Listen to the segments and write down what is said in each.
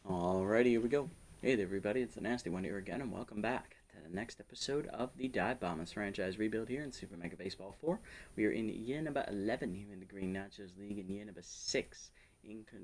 Alrighty, here we go. Hey there, everybody, it's the Nasty One here again, and welcome back to the next episode of the Dive Bombers franchise rebuild here in Super Mega Baseball 4. We are in year number 11 here in the Green Nachos League, and year number 6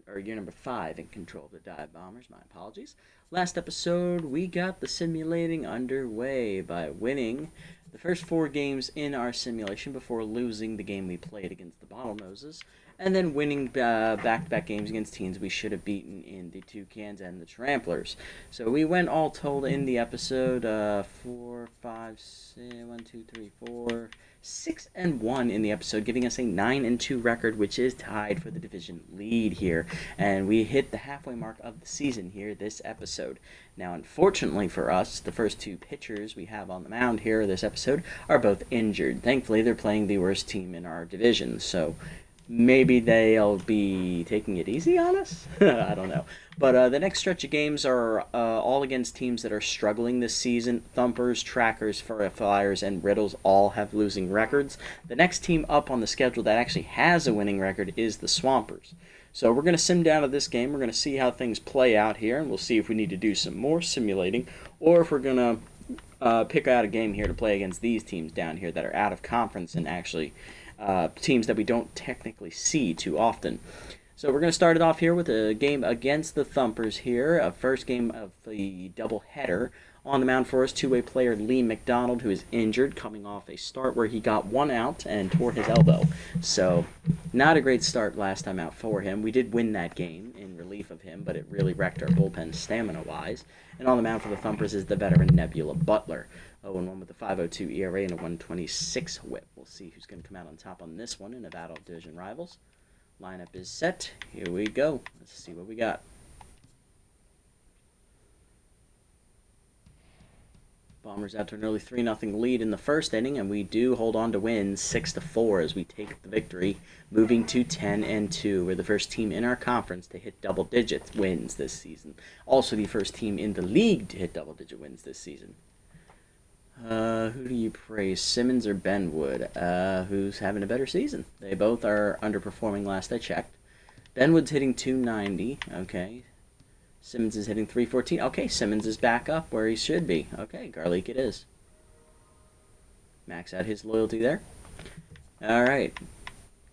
or year number 5 in control of the Dive Bombers. My apologies. Last episode, we got the simulating underway by winning the first 4 games in our simulation before losing the game we played against the Bottlenoses, and then winning back-to-back games against teams we should have beaten in the Toucans and the Tramplers. So we went all told in the episode 6-1 in the episode, giving us a 9-2 record, which is tied for the division lead here. And we hit the halfway mark of the season here this episode. Now, unfortunately for us, the first 2 pitchers we have on the mound here this episode are both injured. Thankfully, they're playing the worst team in our division, so maybe they'll be taking it easy on us? I don't know. But the next stretch of games are all against teams that are struggling this season. Thumpers, Trackers, Flyers, and Riddles all have losing records. The next team up on the schedule that actually has a winning record is the Swampers. So we're going to sim down to this game. We're going to see how things play out here, and we'll see if we need to do some more simulating, or if we're going to pick out a game here to play against these teams down here that are out of conference and actually teams that we don't technically see too often. So we're going to start it off here with a game against the Thumpers here. A first game of the doubleheader. On the mound for us, two-way player Lee McDonald, who is injured, coming off a start where he got 1 out and tore his elbow. So not a great start last time out for him. We did win that game in relief of him, but it really wrecked our bullpen stamina-wise. And on the mound for the Thumpers is the veteran Nebula Butler. 0-1 with a 5.02 ERA and a 126 whip. We'll see who's going to come out on top on this one in a battle of division rivals. Lineup is set. Here we go. Let's see what we got. Bombers out to an early 3-0 lead in the first inning, and we do hold on to win 6-4 as we take the victory, moving to 10-2. We're the first team in our conference to hit double-digit wins this season. Also the first team in the league to hit double-digit wins this season. Who do you praise, Simmons or Benwood? Who's having a better season? They both are underperforming last I checked. Benwood's hitting 290. Okay. Simmons is hitting 314. Okay, Simmons is back up where he should be. Okay, Garlic it is. Max out his loyalty there. Alright.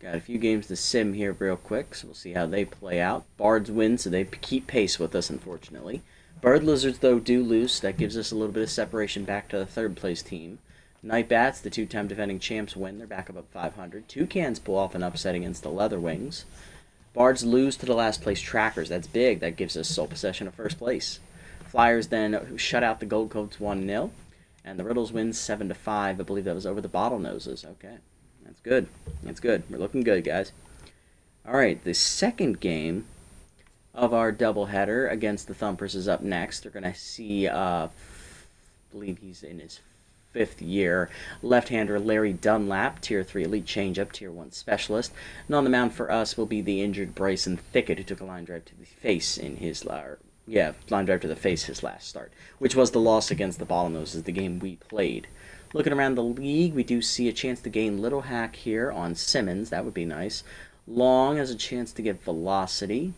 Got a few games to sim here real quick, so we'll see how they play out. Bards win, so they keep pace with us, unfortunately. Bird Lizards, though, do lose. That gives us a little bit of separation back to the third-place team. Night Bats, the 2-time defending champs, win. They're back up 500. Toucans pull off an upset against the Leather Wings. Bards lose to the last-place Trackers. That's big. That gives us sole possession of first place. Flyers then shut out the Gold Coats 1-0. And the Riddles win 7-5. I believe that was over the Bottlenoses. Okay. That's good. That's good. We're looking good, guys. All right, the second game of our doubleheader against the Thumpers is up next. They're going to see, I believe he's in his 5th year, left-hander Larry Dunlap, Tier 3 Elite Changeup, Tier 1 Specialist. And on the mound for us will be the injured Bryson Thicket, who took a line drive to the face in his line drive to the face his last start, which was the loss against the Bottlenoses, the game we played. Looking around the league, we do see a chance to gain Little Hack here on Simmons. That would be nice. Long has a chance to get Velocity.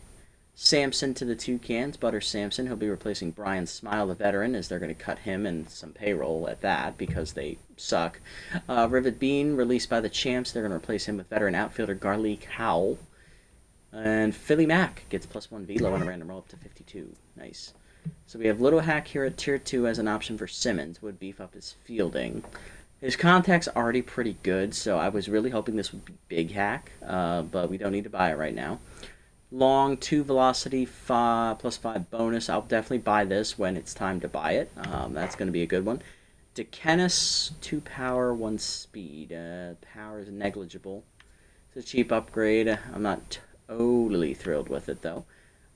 Sampson to the Toucans, Butter Sampson. He'll be replacing Brian Smile, the veteran, as they're going to cut him and some payroll at that because they suck. Rivet Bean, released by the Champs. They're going to replace him with veteran outfielder Garlic Howell. And Philly Mack gets +1 velo on a random roll up to 52. Nice. So we have Little Hack here at Tier 2 as an option for Simmons. Would beef up his fielding. His contact's already pretty good, so I was really hoping this would be Big Hack, but we don't need to buy it right now. Long, 2 velocity, +5 bonus. I'll definitely buy this when it's time to buy it. That's going to be a good one. DeKennis, 2 power, 1 speed. Power is negligible. It's a cheap upgrade. I'm not totally thrilled with it, though.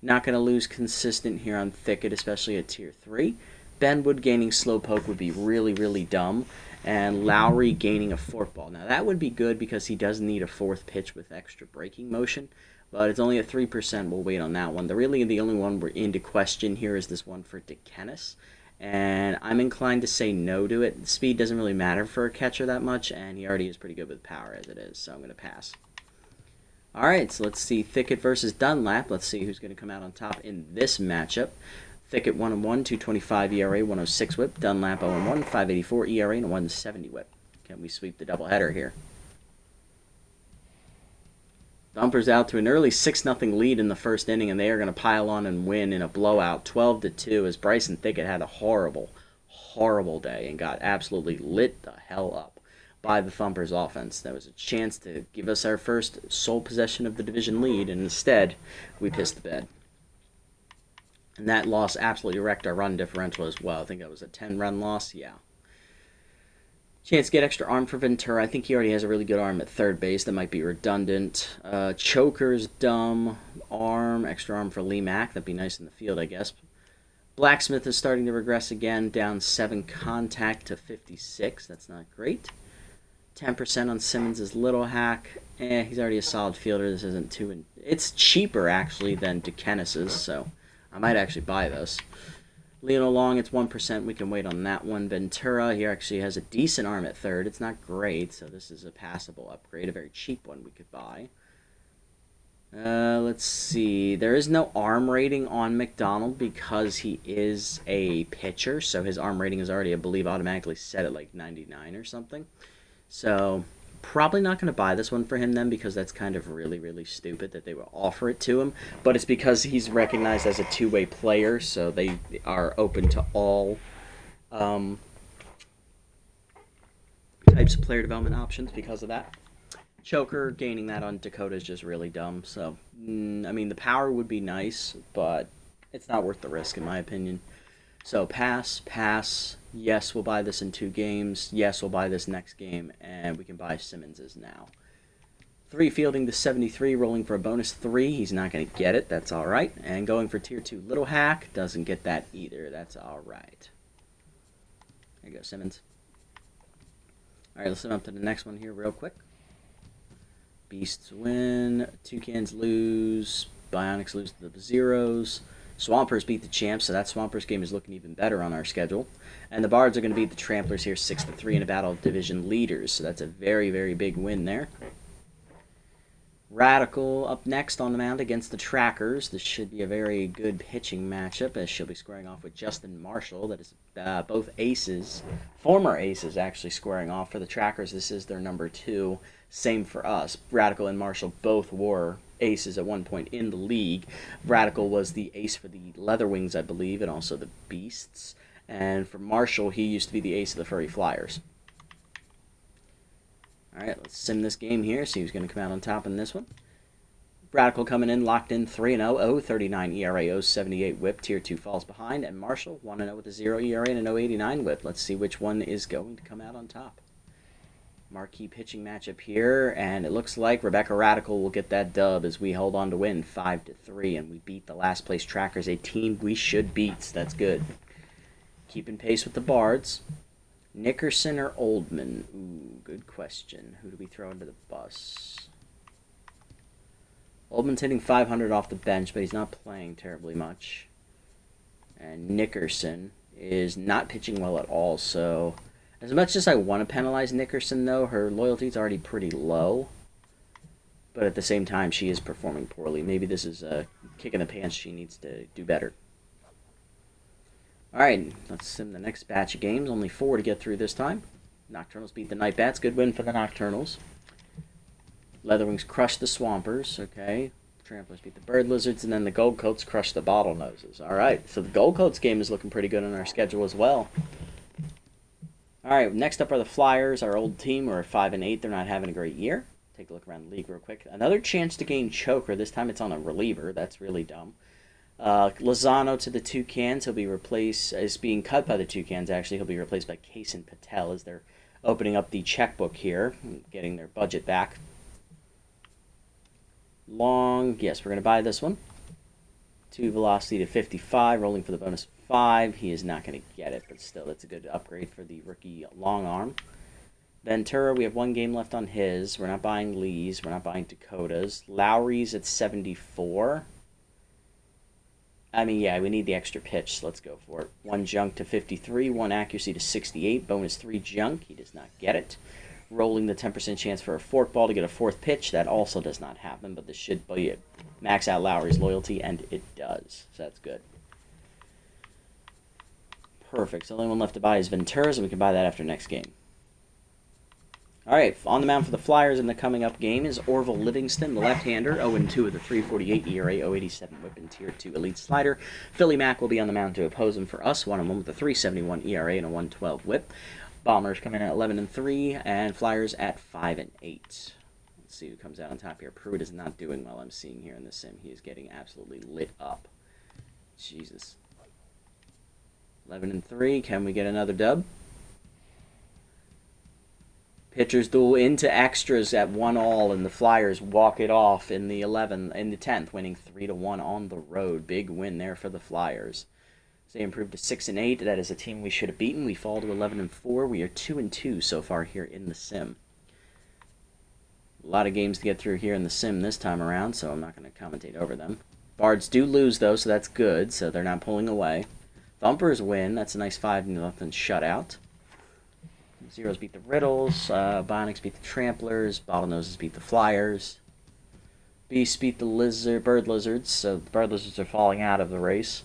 Not going to lose consistent here on Thicket, especially at Tier 3. Benwood gaining Slowpoke would be really, really dumb. And Lowry gaining a forkball. Now, that would be good because he does need a 4th pitch with extra braking motion. But it's only a 3%. We'll wait on that one. The only one we're into question here is this one for DeKennis. And I'm inclined to say no to it. Speed doesn't really matter for a catcher that much, and he already is pretty good with power as it is, so I'm going to pass. Alright, so let's see Thicket versus Dunlap. Let's see who's going to come out on top in this matchup. Thicket 1-1, 225 ERA, 106 whip. Dunlap 0-1, 584 ERA, and a 170 whip. Can we sweep the doubleheader here? Thumpers out to an early 6-0 lead in the first inning, and they are going to pile on and win in a blowout 12-2 as Bryson Thicket had a horrible, horrible day and got absolutely lit the hell up by the Thumpers offense. That was a chance to give us our first sole possession of the division lead, and instead we pissed the bed. And that loss absolutely wrecked our run differential as well. I think that was a 10-run loss. Yeah. Chance to get extra arm for Ventura. I think he already has a really good arm at third base. That might be redundant. Choker's dumb. Arm. Extra arm for Lee Mack. That'd be nice in the field, I guess. Blacksmith is starting to regress again. Down 7 contact to 56. That's not great. 10% on Simmons' Little Hack. He's already a solid fielder. This isn't too... It's cheaper, actually, than DeKennis's, so I might actually buy this. Leo Long, it's 1%. We can wait on that one. Ventura, he actually has a decent arm at third. It's not great, so this is a passable upgrade. A very cheap one we could buy. Let's see. There is no arm rating on McDonald because he is a pitcher, so his arm rating is already, I believe, automatically set at like 99 or something. So probably not going to buy this one for him then, because that's kind of really, really stupid that they will offer it to him. But it's because he's recognized as a two-way player, so they are open to all types of player development options because of that. Choker, gaining that on Dakota is just really dumb. So, I mean, the power would be nice, but it's not worth the risk in my opinion. So pass, pass. Yes, we'll buy this in 2 games. Yes, we'll buy this next game, and we can buy Simmons's now. 3 fielding to 73, rolling for a bonus 3. He's not going to get it. That's all right. And going for tier 2 Little Hack. Doesn't get that either. That's all right. There you go, Simmons. All right, let's move up to the next one here real quick. Beasts win. Toucans lose. Bionics lose to the Zeros. Swampers beat the Champs, so that Swampers game is looking even better on our schedule. And the Bards are going to beat the Tramplers here 6-3 in a battle of division leaders, so that's a very, very big win there. Radical up next on the mound against the Trackers. This should be a very good pitching matchup, as she'll be squaring off with Justin Marshall. That is both aces, former aces actually, squaring off for the Trackers. This is their number 2. Same for us. Radical and Marshall both were aces at one point in the league. Radical was the ace for the Leatherwings, I believe, and also the Beasts. And for Marshall, he used to be the ace of the Furry Flyers. Alright, let's sim this game here, see who's going to come out on top in this one. Radical coming in, locked in 3-0, 039 ERA, 078 whip, tier 2 falls behind, and Marshall 1-0 with a 0 ERA and an 089 whip. Let's see which one is going to come out on top. Marquee pitching matchup here, and it looks like Rebecca Radical will get that dub as we hold on to win 5-3, and we beat the last place Trackers, a team we should beat, so that's good. Keeping pace with the Bards. Nickerson or Oldman? Ooh, good question. Who do we throw into the bus? Oldman's hitting 500 off the bench, but he's not playing terribly much. And Nickerson is not pitching well at all, so as much as I want to penalize Nickerson, though, her loyalty is already pretty low. But at the same time, she is performing poorly. Maybe this is a kick in the pants. She needs to do better. Alright, let's sim the next batch of games. Only 4 to get through this time. Nocturnals beat the Night Bats. Good win for the Nocturnals. Leatherwings crushed the Swampers. Okay. Tramplers beat the Bird Lizards. And then the Gold Coats crushed the Bottlenoses. Alright, so the Gold Coats game is looking pretty good on our schedule as well. Alright, next up are the Flyers, our old team. We're 5-8. They're not having a great year. Take a look around the league real quick. Another chance to gain Choker. This time it's on a reliever. That's really dumb. Lozano to the Toucans. He'll be replaced, is being cut by the Toucans, actually. He'll be replaced by Kaysen Patel as they're opening up the checkbook here, getting their budget back. Long, yes, we're going to buy this one. 2 velocity to 55, rolling for the bonus 5. He is not going to get it, but still, that's a good upgrade for the rookie long arm. Ventura, we have 1 game left on his. We're not buying Lee's. We're not buying Dakota's. Lowry's at 74. I mean, yeah, we need the extra pitch, so let's go for it. 1 junk to 53, 1 accuracy to 68, bonus 3 junk. He does not get it. rolling the 10% chance for a forkball to get a fourth pitch. That also does not happen, but this should be it. Max out Lowry's loyalty, and it does. So that's good. Perfect. So the only one left to buy is Ventura's, and we can buy that after next game. Alright, on the mound for the Flyers in the coming up game is Orville Livingston, the left-hander, 0-2 with a 3.48 ERA, 0.87 whip, and Tier 2 elite slider. Philly Mack will be on the mound to oppose him for us, 1-1 with a 3.71 ERA and a 1.12 whip. Bombers come in at 11-3, and Flyers at 5-8. Let's see who comes out on top here. Pruitt is not doing well, I'm seeing here in the sim. He is getting absolutely lit up. Jesus. 11-3, can we get another dub? Pitchers duel into extras at 1-all, and the Flyers walk it off in the 10th, winning 3-1 on the road. Big win there for the Flyers. They improved to 6-8. That is a team we should have beaten. We fall to 11-4. We are 2-2 so far here in the sim. A lot of games to get through here in the sim this time around, so I'm not going to commentate over them. Bards do lose though, so that's good. So they're not pulling away. Thumpers win. That's a nice 5-0 shutout. Zeros beat the Riddles, Bionics beat the Tramplers, Bottlenoses beat the Flyers, Beasts beat the Bird Lizards, so the Bird Lizards are falling out of the race.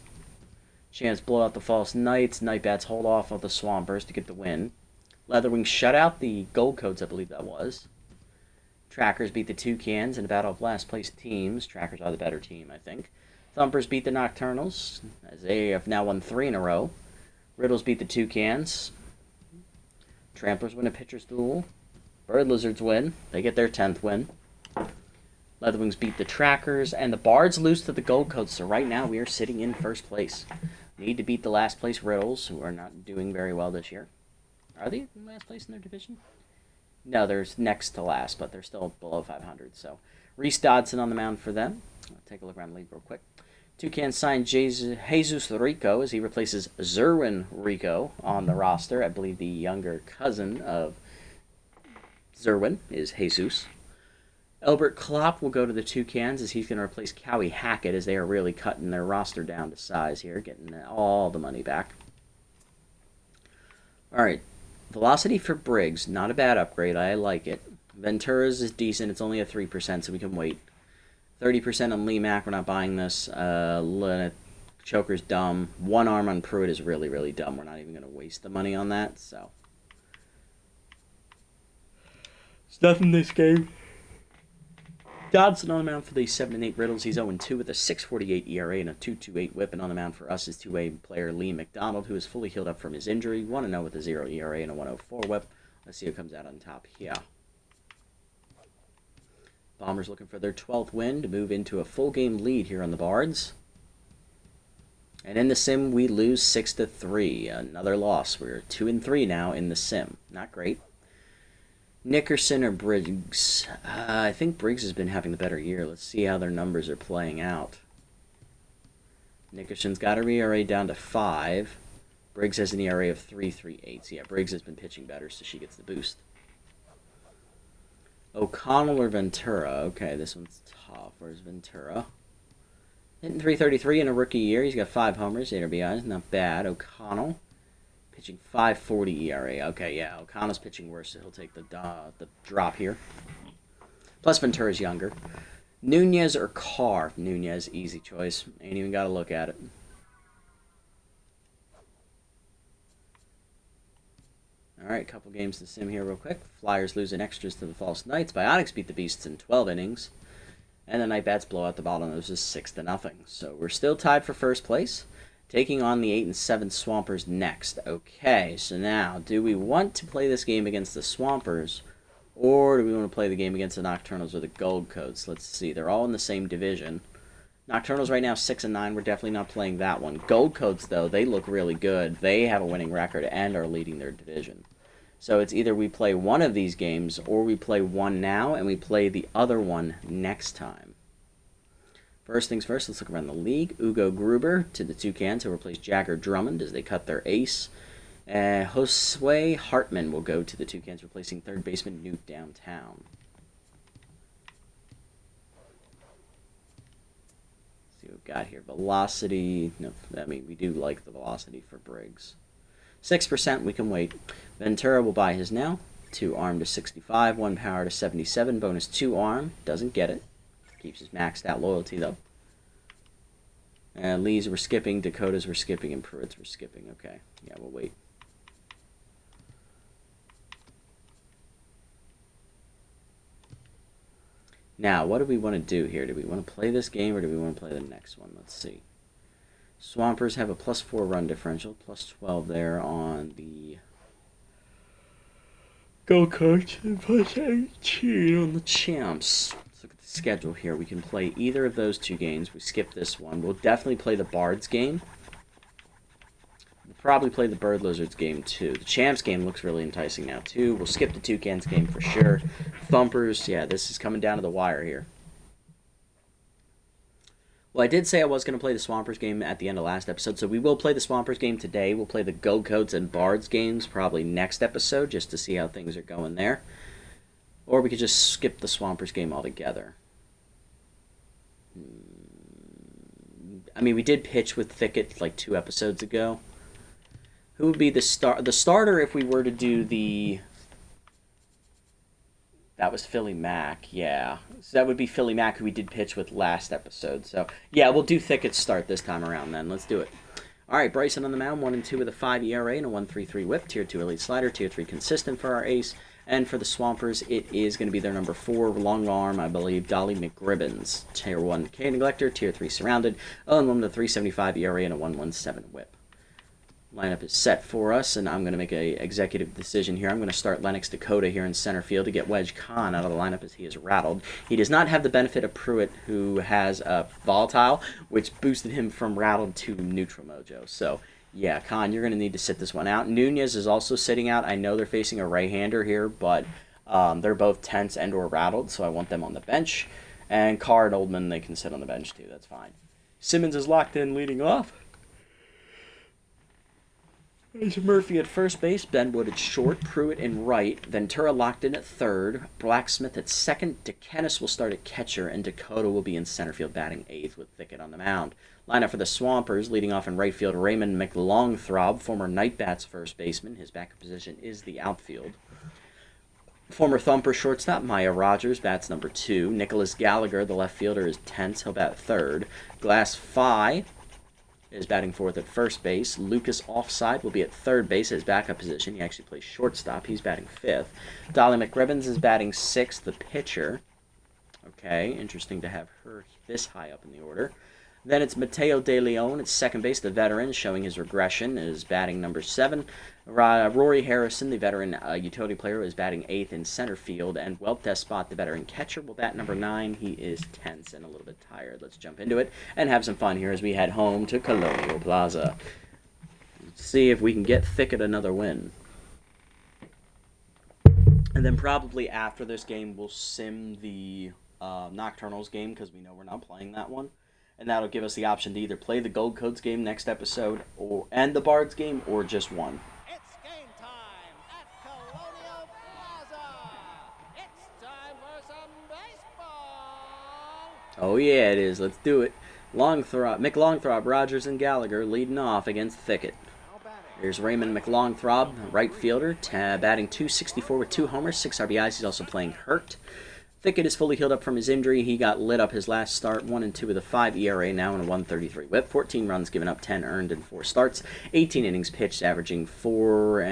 Chance blow out the False Knights, Nightbats hold off of the Swampers to get the win. Leatherwings shut out the Gold Coats, I believe that was. Trackers beat the Toucans in a battle of last place teams. Trackers are the better team, I think. Thumpers beat the Nocturnals, as they have now won 3 in a row. Riddles beat the Toucans. Tramplers win a pitcher's duel. Bird Lizards win. They get their 10th win. Leatherwings beat the Trackers. And the Bards lose to the Gold Coats. So right now we are sitting in first place. Need to beat the last place Riddles, who are not doing very well this year. Are they in last place in their division? No, they're next to last, but they're still below 500. So Reese Dodson on the mound for them. I'll take a look around the league real quick. Toucan signed Jesus Rico as he replaces Zerwin Rico on the roster. I believe the younger cousin of Zerwin is Jesus. Elbert Klopp will go to the Toucans as he's going to replace Cowie Hackett as they are really cutting their roster down to size here, getting all the money back. Alright, velocity for Briggs, not a bad upgrade, I like it. Ventura's is decent, it's only a 3%, so we can wait. 30% on Lee Mack, we're not buying this. Choker's dumb. One arm on Pruitt is really, really dumb. We're not even going to waste the money on that, so. It's nothing this game. Dodson on the mound for the 7-8 Riddles. He's 0-2 with a 6.48 ERA and a 2.28 whip. And on the mound for us is two-way player Lee McDonald, who is fully healed up from his injury. 1-0 with a 0 ERA and a 1.04 whip. Let's see who comes out on top here. Bombers looking for their 12th win to move into a full game lead here on the Bards. And in the sim, we lose 6-3. Another loss. We're 2-3 now in the sim. Not great. Nickerson or Briggs? I think Briggs has been having the better year. Let's see how their numbers are playing out. Nickerson's got her ERA down to 5. Briggs has an ERA of 3.38. So yeah, Briggs has been pitching better, so she gets the boost. O'Connell or Ventura? Okay, this one's tough. Where's Ventura? Hitting 333 in a rookie year. He's got 5 homers, 8 RBIs. Not bad. O'Connell pitching 5.40 ERA. Okay, yeah, O'Connell's pitching worse, so he'll take the drop here. Plus Ventura's younger. Nunez or Carr? Nunez, easy choice. Ain't even got to look at it. Alright, couple games to sim here real quick. Flyers losing extras to the False Knights. Bionics beat the Beasts in 12 innings. And the Nightbats blow out the Bottlenoses 6-0. So we're still tied for first place. Taking on the 8-7 Swampers next. Okay, so now, do we want to play this game against the Swampers? Or do we want to play the game against the Nocturnals or the Gold Coats? Let's see, they're all in the same division. Nocturnals right now 6-9. We're definitely not playing that one. Gold Coats, though, they look really good. They have a winning record and are leading their division. So it's either we play one of these games or we play one now and we play the other one next time. First things first, let's look around the league. Ugo Gruber to the Toucans to replace Jagger Drummond as they cut their ace. Josue Hartman will go to the Toucans, replacing third baseman Newt Downtown. Let's see what we've got here. Velocity. No, I mean, we do like the velocity for Briggs. 6%, we can wait. Ventura will buy his now. 2 arm to 65, 1 power to 77, bonus 2 arm. Doesn't get it. Keeps his maxed out loyalty, though. Lee's we're skipping, Dakota's we're skipping, and Pruitt's we're skipping. Okay, yeah, we'll wait. Now, what do we want to do here? Do we want to play this game, or do we want to play the next one? Let's see. Swampers have a +4 run differential, +12 there on the Gold Coach, and +18 on the Champs. Let's look at the schedule here. We can play either of those 2 games. We skip this one. We'll definitely play the Bards game. We'll probably play the Bird Lizards game, too. The Champs game looks really enticing now, too. We'll skip the Toucans game for sure. Thumpers, yeah, this is coming down to the wire here. Well, I did say I was going to play the Swampers game at the end of last episode, so we will play the Swampers game today. We'll play the Gold Coats and Bards games probably next episode, just to see how things are going there. Or we could just skip the Swampers game altogether. I mean, we did pitch with Thicket like 2 episodes ago. Who would be the starter if we were to do the... That was Philly Mac, yeah. So that would be Philly Mac, who we did pitch with last episode. So, yeah, we'll do Thicket's start this time around then. Let's do it. All right, Bryson on the mound, 1-2 with a 5 ERA and a 1.33 whip. Tier 2 elite slider, Tier 3 consistent for our ace. And for the Swampers, it is going to be their number 4 long arm, I believe, Dolly McGribbons. Tier 1 K neglector, Tier 3 surrounded, 0-1 with a 3.75 ERA and a 1.17 whip. Lineup is set for us, and I'm going to make an executive decision here. I'm going to start Lennox Dakota here in center field to get Wedge Khan out of the lineup as he is rattled. He does not have the benefit of Pruitt, who has a volatile, which boosted him from rattled to neutral mojo. So, yeah, Khan, you're going to need to sit this one out. Nunez is also sitting out. I know they're facing a right-hander here, but they're both tense and or rattled, so I want them on the bench. And Carr and Oldman, they can sit on the bench too. That's fine. Simmons is locked in leading off. There's Murphy at first base, Benwood at short, Pruitt in right, Ventura locked in at third, Blacksmith at second, DeKennis will start at catcher, and Dakota will be in center field batting 8th with Thicket on the mound. Lineup for the Swampers, leading off in right field, Raymond McLongthrob, former Nightbats first baseman. His backup position is the outfield. Former Thumper shortstop, Maya Rogers, bats number 2. Nicholas Gallagher, the left fielder, is tense. He'll bat third. Glass Phi is batting 4th at first base. Lucas Offside will be at third base, his backup position. He actually plays shortstop. He's batting 5th. Dolly McGribbons is batting 6th, the pitcher. Okay, interesting to have her this high up in the order. Then it's Mateo De Leon at second base, the veteran, showing his regression, is batting number 7. Rory Harrison, the veteran utility player, is batting 8th in center field. And Welt Despot, the veteran catcher, will bat number 9. He is tense and a little bit tired. Let's jump into it and have some fun here as we head home to Colonial Plaza. Let's see if we can get Thicket another win. And then probably after this game, we'll sim the Nocturnals game because we know we're not playing that one. And that'll give us the option to either play the Gold Codes game next episode and the Bards game, or just one. It's game time at Colonial Plaza. It's time for some baseball. Oh yeah, it is. Let's do it. McLongthrob, Rogers, and Gallagher leading off against Thicket. Here's Raymond McLongthrob, right fielder, batting .264 with 2 homers, 6 RBIs. He's also playing hurt. Thicket is fully healed up from his injury. He got lit up his last start, 1-2 with a 5 ERA now and a 1.33 whip. 14 runs given up, 10 earned in 4 starts. 18 innings pitched, averaging 4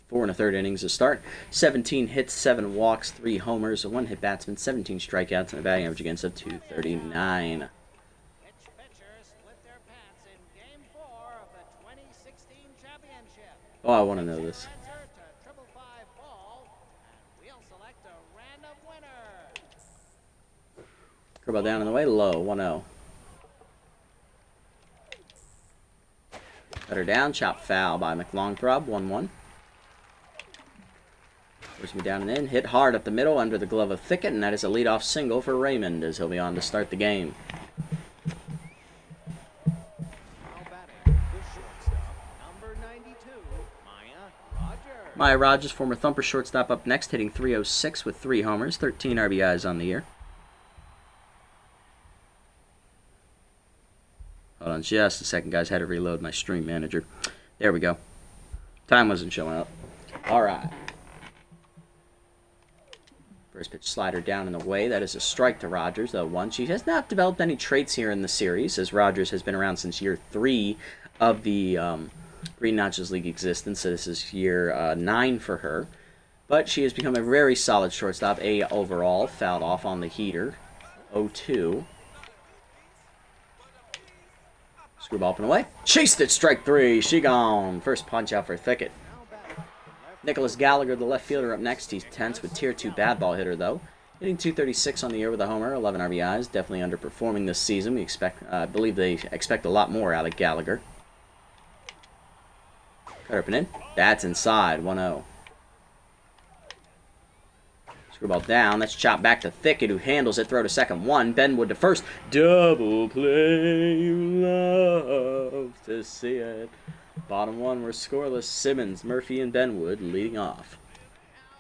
1/3 innings a start. 17 hits, 7 walks, 3 homers, a 1-hit batsman, 17 strikeouts, and a batting average against of .239. Which pitchers split their pants in Game 4 of the 2016 championship? Oh, I want to know this. Answer to 555 ball, and we'll select a random winner. Curveball down in the way, low, 1-0. Cutter down, chop foul by McLongthrob, 1-1. Push me down and in, hit hard up the middle under the glove of Thicket, and that is a leadoff single for Raymond as he'll be on to start the game. Now batting, the shortstop, number 92, Maya Rogers. Maya Rogers, former Thumper shortstop, up next, hitting .306 with 3 homers, 13 RBIs on the year. Hold on just a second, guys. Had to reload my stream manager. There we go. Time wasn't showing up. All right. First pitch slider down and away. That is a strike to Rogers, 0-1. She has not developed any traits here in the series, as Rogers has been around since year 3 of the Green Notches League existence. So this is year 9 for her. But she has become a very solid shortstop. A overall, fouled off on the heater. 0-2. Screwball up and away. Chased it, strike 3. She gone. First punch out for Thicket. Nicholas Gallagher, the left fielder, up next. He's tense with tier 2 bad ball hitter, though. Hitting 236 on the year with a homer, 11 RBIs. Definitely underperforming this season. I believe they expect a lot more out of Gallagher. Cut up and in. That's inside, 1-0. Screwball down. That's chopped back to Thicket, who handles it. Throw to second, 1. Benwood to first. Double play, you love to see it. Bottom 1 were scoreless. Simmons, Murphy, and Benwood leading off.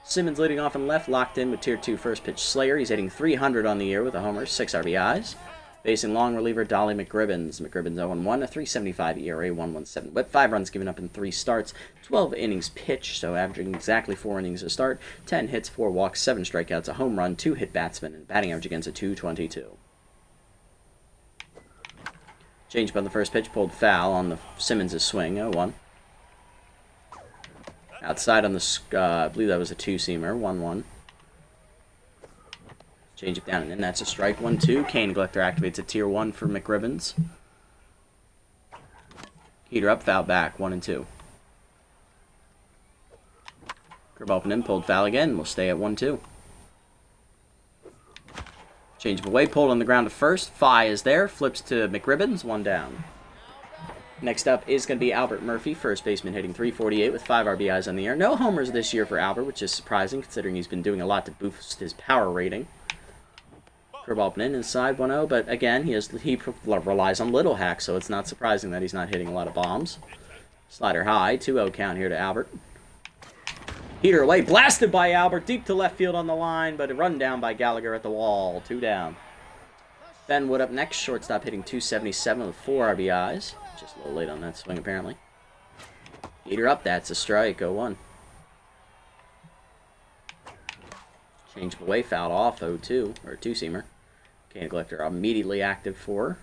Simmons leading off in left, locked in with tier 2 first pitch Slayer. He's hitting 300 on the year with a homer, 6 RBIs. Facing long reliever Dolly McGribbons. McGribbons 0-1, a 3.75 ERA, 1.17 whip. 5 runs given up in 3 starts, 12 innings pitched, so averaging exactly 4 innings a start. 10 hits, 4 walks, 7 strikeouts, a home run, 2 hit batsmen, and batting average against a 2.22. Changeup on the first pitch, pulled foul on the Simmons' swing, 0-1. Outside on the, I believe that was a 2-seamer, 1-1. Changeup down and in, that's a strike, 1-2. Cane Neglector activates a tier 1 for McRibbons. Heater up, foul back, 1-2. Curve open in, pulled foul again, we'll stay at 1-2. Changeup away, pulled on the ground to first. Fi is there, flips to McRibbons, 1 down. Next up is going to be Albert Murphy, first baseman, hitting 348 with 5 RBIs on the year. No homers this year for Albert, which is surprising considering he's been doing a lot to boost his power rating. Curveball up and in, inside 1-0, but again, he relies on little hacks, so it's not surprising that he's not hitting a lot of bombs. Slider high, 2-0 count here to Albert. Heater away, blasted by Albert, deep to left field on the line, but a run down by Gallagher at the wall, 2 down. Benwood up next, shortstop hitting 277 with 4 RBIs. Just a little late on that swing, apparently. Heater up, that's a strike, 0-1. Change away, fouled off, 0-2, or 2-seamer. Cane Neglector immediately active for.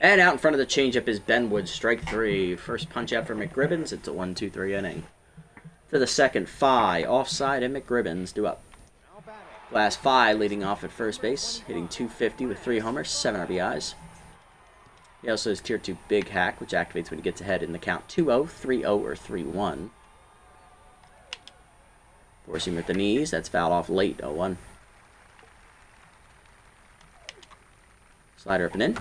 And out in front of the changeup is Benwood, strike 3. First punch out for McRibbons, it's a 1-2-3 inning. To the second, Fi, offside, and McRibbons due up. Glass Fi leading off at first base, hitting 250 with 3 homers, 7 RBIs. He also has tier 2 big hack, which activates when he gets ahead in the count 2-0, 3-0, or 3-1. Forcing him at the knees, that's fouled off late, 0-1. Slider up and in.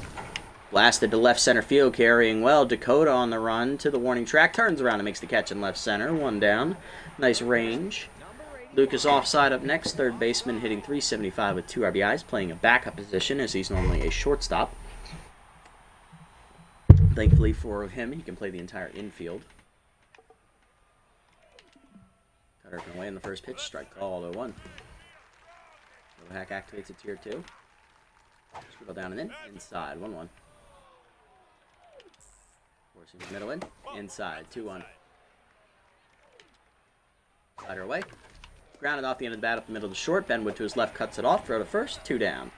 Blasted to left center field, carrying well. Dakota on the run to the warning track. Turns around and makes the catch in left center. 1 down. Nice range. Lucas offside up next. Third baseman hitting 375 with 2 RBIs. Playing a backup position as he's normally a shortstop. Thankfully for him, he can play the entire infield. Cutter up and away in the first pitch. Strike call, 0-1. Little hack activates a tier 2. Scribble down and in. Inside, 1-1. Forcing the middle in. Inside, 2-1. Slider away. Grounded off the end of the bat up the middle to short. Benwood to his left cuts it off. Throw to first, 2 down.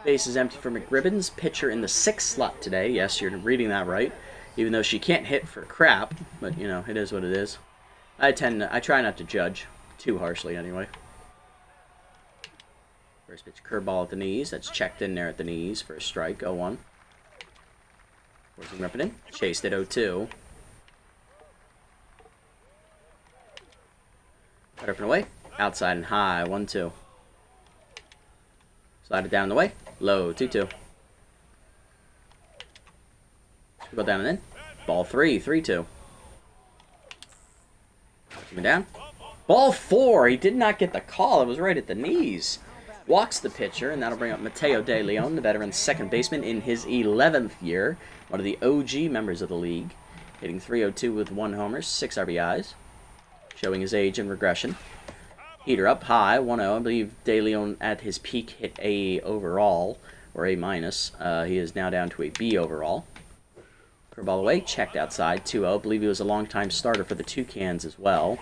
Base is empty for McRibbons. Pitcher in the 6th slot today. Yes, you're reading that right. Even though she can't hit for crap. But, you know, it is what it is. I try not to judge. Too harshly, anyway. First pitch curveball at the knees. That's checked in there at the knees for a strike. 0-1. Forcing him up and in. Chased at 0-2. Cut up and away. Outside and high. 1-2. Slide it down the way. Low. 2-2. Go down and in. Ball 3. 3-2. Coming down. Ball 4. He did not get the call. It was right at the knees. Walks the pitcher, and that'll bring up Mateo De Leon, the veteran second baseman in his 11th year. One of the OG members of the league. Hitting 302 with 1 homer, 6 RBIs. Showing his age and regression. Heater up high, 1-0. I believe De Leon at his peak hit A overall, or A minus. He is now down to a B overall. Curveball away, checked outside, 2-0. Believe he was a long-time starter for the Toucans as well.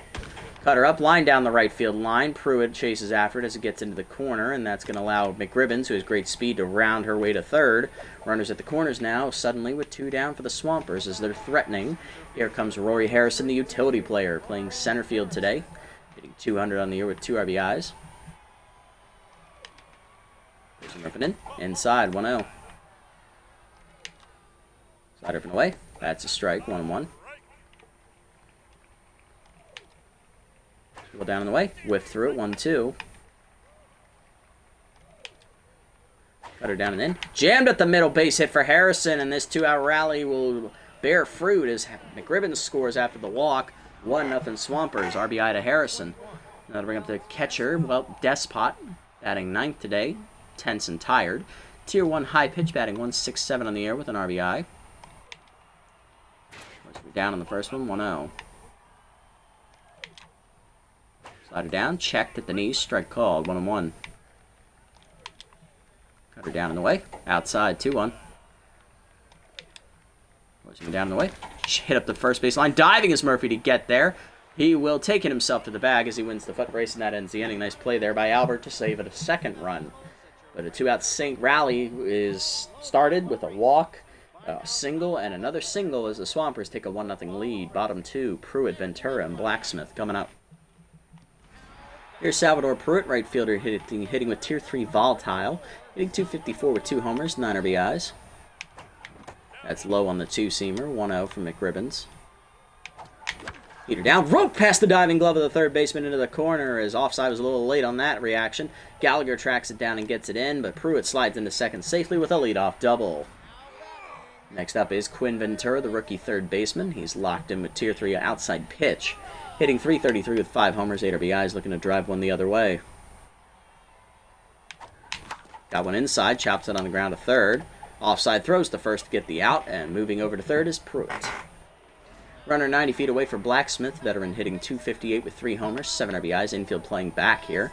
Cutter up, line down the right field line. Pruitt chases after it as it gets into the corner, and that's going to allow McRibbons, who has great speed, to round her way to third. Runners at the corners now, suddenly with 2 down for the Swampers as they're threatening. Here comes Rory Harrison, the utility player, playing center field today, hitting 200 on the year with 2 RBIs. There's him ripping in. Inside, 1-0. Slide ripping away. That's a strike, 1-1. Go down in the way. Whiff through it, 1-2. Cutter down and in. Jammed at the middle, base hit for Harrison, and this 2-out rally will bear fruit as McRibbons scores after the walk. 1-0 Swampers. RBI to Harrison. Now to bring up the catcher, well, Despot, batting 9th today. Tense and tired. Tier 1 high pitch batting 167 on the air with an RBI. Down on the first one, 1-0. Slider down, checked at the knees, strike called, 1-1. Cutter down and away, outside, 2-1. Forcing down and away, hit up the first baseline, diving is Murphy to get there. He will take it himself to the bag as he wins the foot race, and that ends the inning. Nice play there by Albert to save it a second run. But a 2-out rally is started with a walk, a single, and another single as the Swampers take a 1-0 lead. Bottom 2, Pruitt, Ventura, and Blacksmith coming up. Here's Salvador Pruitt, right fielder, hitting with Tier 3 volatile, hitting 254 with 2 homers, 9 RBIs. That's low on the 2-seamer, 1-0 from McRibbons. Heater down, rope past the diving glove of the third baseman into the corner as offside was a little late on that reaction. Gallagher tracks it down and gets it in, but Pruitt slides into second safely with a leadoff double. Next up is Quinn Ventura, the rookie third baseman. He's locked in with Tier 3 outside pitch, hitting .333 with 5 homers, 8 RBIs, looking to drive one the other way. Got one inside, chops it on the ground to third. Offside throws to first to get the out, and moving over to third is Pruitt. Runner 90 feet away for Blacksmith, veteran hitting .258 with 3 homers, 7 RBIs, infield playing back here.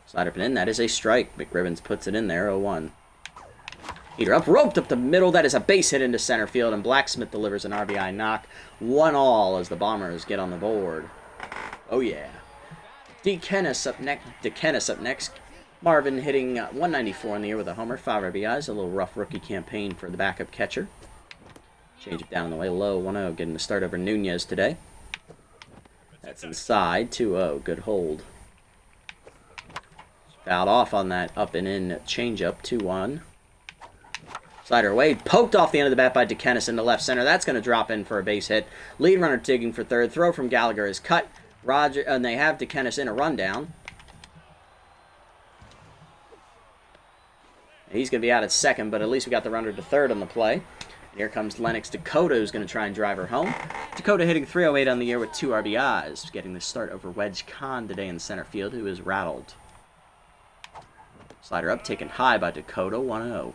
Slide up and in, that is a strike. McRibbons puts it in there, 0-1. Heater up, roped up the middle, that is a base hit into center field, and Blacksmith delivers an RBI knock. 1-all as the Bombers get on the board. Oh yeah. DeKennis up next. Marvin hitting 194 in the year with a homer, 5 RBIs. A little rough rookie campaign for the backup catcher. Change it down the way low, 1-0, getting the start over Nunez today. That's inside, 2-0, good hold. Fouled off on that up and in changeup, 2-1. Slider away, poked off the end of the bat by DeKennis into left center. That's going to drop in for a base hit. Lead runner digging for third. Throw from Gallagher is cut. And they have DeKennis in a rundown. He's going to be out at second, but at least we got the runner to third on the play. And here comes Lennox Dakota, who's going to try and drive her home. Dakota hitting .308 on the year with 2 RBIs, getting the start over Wedge Khan today in center field, who is rattled. Slider up, taken high by Dakota, 1-0.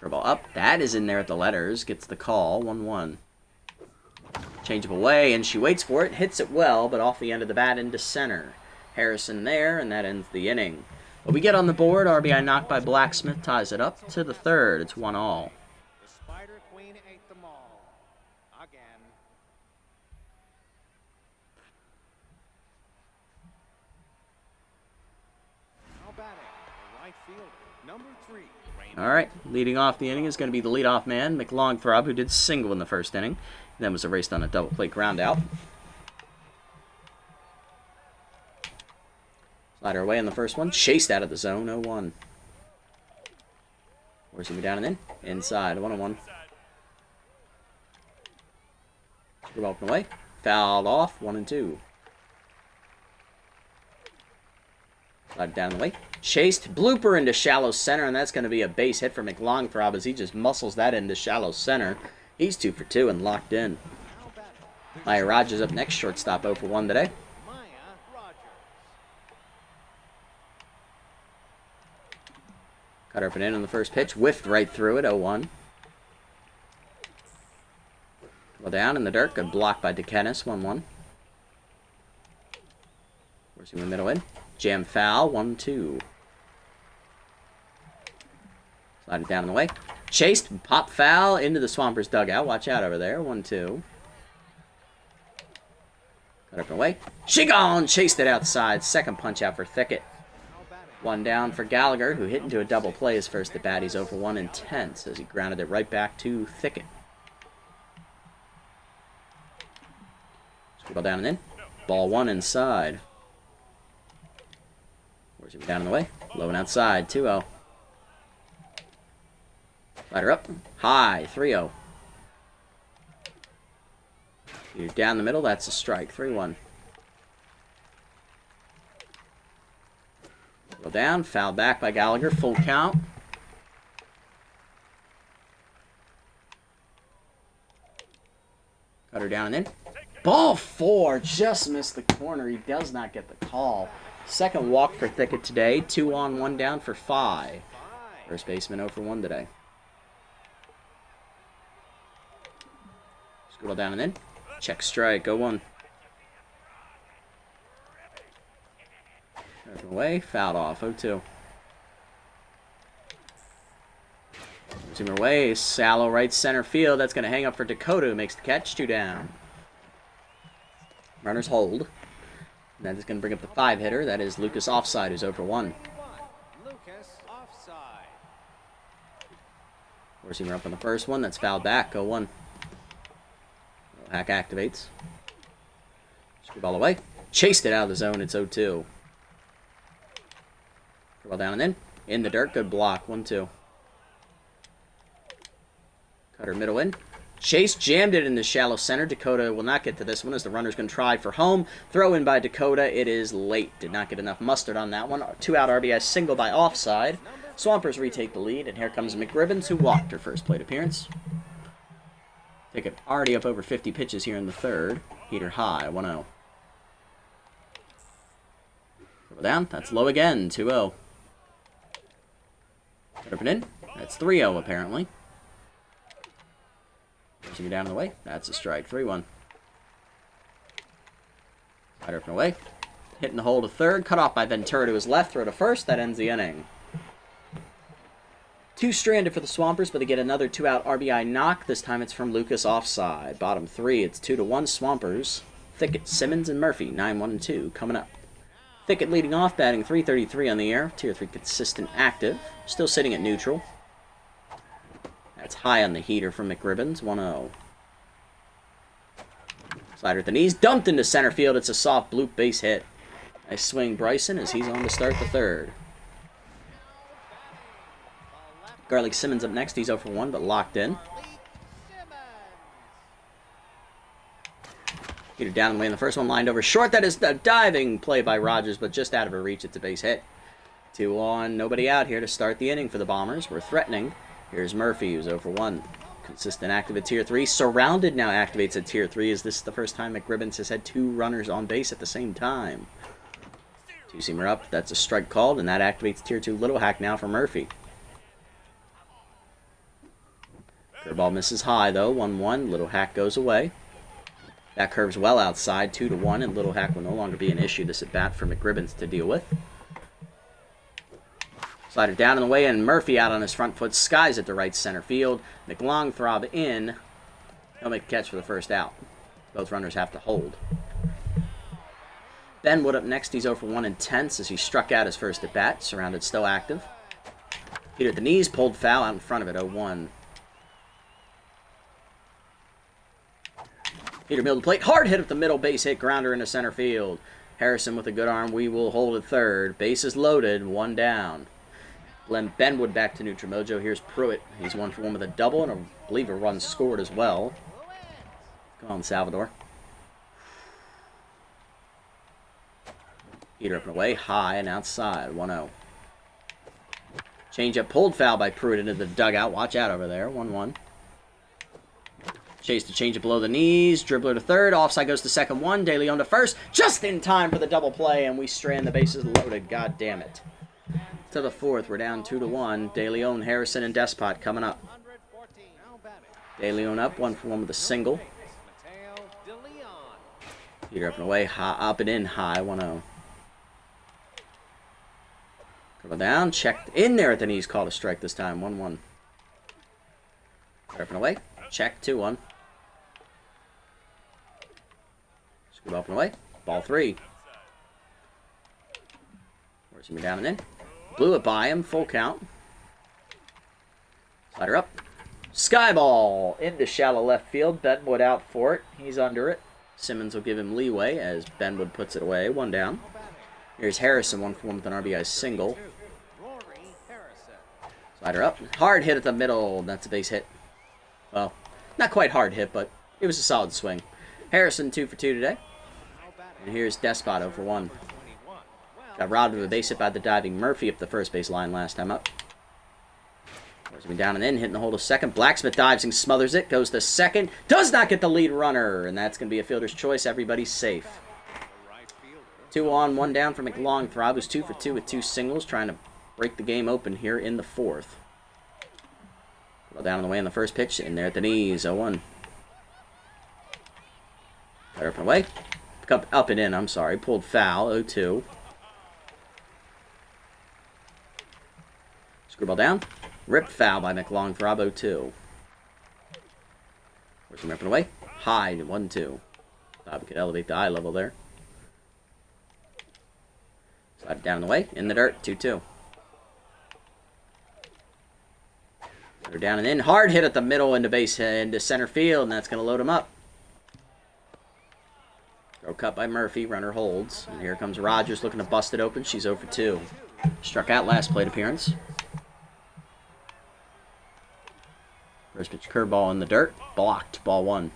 Curveball up, that is in there at the letters, gets the call, 1-1. Change up away, and she waits for it, hits it well, but off the end of the bat into center. Harrison there, and that ends the inning. But we get on the board, RBI knocked by Blacksmith, ties it up to the third, it's 1-all. The Spider Queen ate them all. Again. Now batting, the right fielder, number 3. Alright, leading off the inning is going to be the leadoff man, McLongthrob, who did single in the first inning, then was erased on a double play ground out. Slider away in the first one, chased out of the zone, 0-1. Where's he down and in? Inside, 1-1. Good open away, fouled off, 1-2. Slide down the way. Chased, blooper into shallow center, and that's going to be a base hit for McLongthrob as he just muscles that into shallow center. He's 2 for 2 and locked in. Maya Rogers up next, shortstop 0 for 1 today. Maya Rogers. Cut up and in on the first pitch, whiffed right through it, 0-1. Well down in the dirt, good block by DeKennis, 1-1. Where's he in the middle in? Jam foul, 1-2. Slide it down and away. Chased, pop foul into the Swampers dugout. Watch out over there. 1-2. Cut up and away. She gone! Chased it outside. Second punch out for Thicket. One down for Gallagher, who hit into a double play his first at bat. He's over 1 and 10 as he grounded it right back to Thicket. Scribble down and in. Ball 1 inside. Where's he down in the way? Low and outside. 2-0. Slider up. High. 3-0. You're down the middle. That's a strike. 3-1. Go down. Fouled back by Gallagher. Full count. Cutter down and in. Ball 4. Just missed the corner. He does not get the call. Second walk for Thicket today. 2 on, 1 down for 5. First baseman 0 for 1 today. Scribble down and in. Check strike. Go 1. Away. Fouled off. 0-2. Zoomer away. Shallow right center field. That's going to hang up for Dakota, who makes the catch. 2 down. Runners hold. And that is going to bring up the 5-hitter. That is Lucas Offside, who's 0 for 1. Lucas offside. Four-seamer up on the first one. That's fouled back. Go 1. Hack activates. Screwball away. Chased it out of the zone. It's 0-2. Well down and in. In the dirt. Good block. 1-2. Cutter middle in. Chase jammed it in the shallow center. Dakota will not get to this one as the runner's going to try for home. Throw in by Dakota. It is late. Did not get enough mustard on that one. 2-out RBI single by Offside. Swampers retake the lead, and here comes McRibbons, who walked her first plate appearance. Thicket already up over 50 pitches here in the third. Heater high. 1-0. Go down. That's low again. 2-0. Cut up and in. That's 3-0 apparently. Pushing it down the way. That's a strike. 3-1. Slider up and away. Hitting the hole to third. Cut off by Ventura to his left. Throw to first. That ends the inning. 2 stranded for the Swampers, but they get another 2-out RBI knock. This time it's from Lucas Offside. Bottom 3. It's 2-1 Swampers. Thicket, Simmons, and Murphy. 9-1-2 coming up. Thicket leading off, batting .333 on the air. Tier 3 consistent active. Still sitting at neutral. That's high on the heater from McRibbons. 1-0. Slider at the knees. Dumped into center field. It's a soft bloop base hit. Nice swing, Bryson, as he's on to start the third. Garlic Simmons up next. He's 0 for 1, but locked in. Heater down and away in the first one, lined over short. That is a diving play by Rogers, but just out of her reach. It's a base hit. 2 on, nobody out here to start the inning for the Bombers. We're threatening. Here's Murphy, who's 0 for 1. Consistent active at Tier 3. Surrounded now activates at Tier 3, as this is the first time McRibbons has had 2 runners on base at the same time. 2-seamer up. That's a strike called, and that activates Tier 2 Little Hack now for Murphy. Curveball misses high, though. 1-1. Little Hack goes away. That curves well outside. 2-1, and Little Hack will no longer be an issue this at-bat for McRibbons to deal with. Slider down and away, and Murphy out on his front foot. Skies at the right center field. McLong throb in. He'll make a catch for the first out. Both runners have to hold. Benwood up next. He's 0 for 1 intense as he struck out his first at-bat. Surrounded, still active. Heater at the knees. Pulled foul out in front of it. 0-1. Heater middle plate. Hard hit at the middle. Base hit. Grounder into center field. Harrison with a good arm. We will hold at third. Bases loaded. 1 down. Glenn Benwood back to neutral mojo. Here's Pruitt. He's 1 for 1 with a double, and I believe a run scored as well. Come on, Salvador. Heater up and away. High and outside. 1-0. Change up. Pulled foul by Pruitt into the dugout. Watch out over there. 1-1. Chase to change it below the knees. Dribbler to third. Offside goes to second. 1. De Leon to first. Just in time for the double play, and we strand the bases loaded. God damn it. To the fourth. We're down 2-1. De Leon, Harrison, and Despot coming up. De Leon up. 1 for 1 with a single. Heater up and away. High, up and in high. 1-0. Dribble down, checked in there at the knees, called a strike this time, 1-1. Up and away, check, 2-1. Scoop up and away, ball 3. Where's he down and in? Blew it by him, full count. Slider up. Sky ball into shallow left field. Benwood out for it. He's under it. Simmons will give him leeway as Benwood puts it away. 1 down. Here's Harrison, 1-for-1 with an RBI single. Slider up. Hard hit at the middle. That's a base hit. Well, not quite hard hit, but it was a solid swing. Harrison 2-for-2 today. And here's Despot 0-for-1. Got robbed of a base hit by the diving Murphy up the first base line last time up. Where's he down and in, hitting the hole to second. Blacksmith dives and smothers it, goes to second. Does not get the lead runner, and that's going to be a fielder's choice. Everybody's safe. 2 on, 1 down for McLongthrob, who's 2-for-2 with 2 singles, trying to break the game open here in the 4th. Well, down on the way in the first pitch, in there at the knees, 0-1. Fire up and away. Up and in, I'm sorry. Pulled foul, 0-2. Screwball down. Ripped foul by McLongthrob, 0-2. Where's him ripping away? High, 1-2. Thought we could elevate the eye level there. Slide down the way, in the dirt, 2-2. They're down and in. Hard hit at the middle into base into center field, and that's going to load him up. Throw cut by Murphy. Runner holds. And here comes Rogers looking to bust it open. She's 0-for-2. Struck out last plate appearance. First pitch curveball in the dirt. Blocked. Ball 1.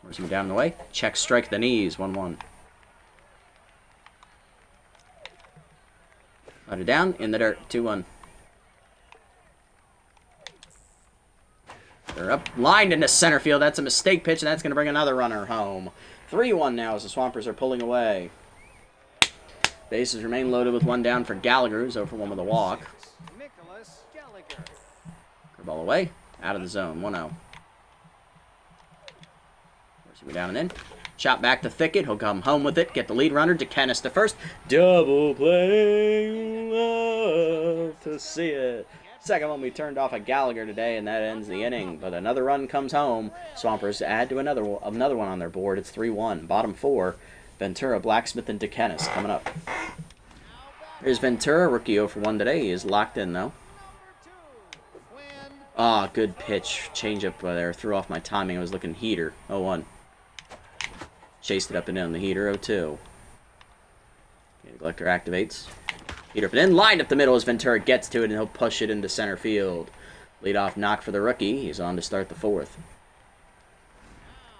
Where's him down the way? Check strike the knees. 1-1. Let it down. In the dirt. 2-1. They're up. Lined into center field. That's a mistake pitch, and that's going to bring another runner home. 3-1 now as the Swampers are pulling away. Bases remain loaded with 1 down for Gallagher, who's 0-for-1 with a walk. Ball away. Out of the zone. 1-0. Where's he down and in? Chop back to Thicket. He'll come home with it. Get the lead runner. DeKennis to first. Double play. Love to see it. Second one we turned off at Gallagher today, and that ends the inning. But another run comes home. Swampers add to another one on their board. It's 3-1. Bottom 4. Ventura, Blacksmith, and DeKennis coming up. Here's Ventura. Rookie 0-for-1 today. He is locked in, though. Ah, good pitch. Change up there. Threw off my timing. I was looking heater. 0-1. Chased it up and in on the heater. 0-2. Neglector activates. Heater up and in. Lined up the middle as Ventura gets to it, and he'll push it into center field. Leadoff knock for the rookie. He's on to start the 4th.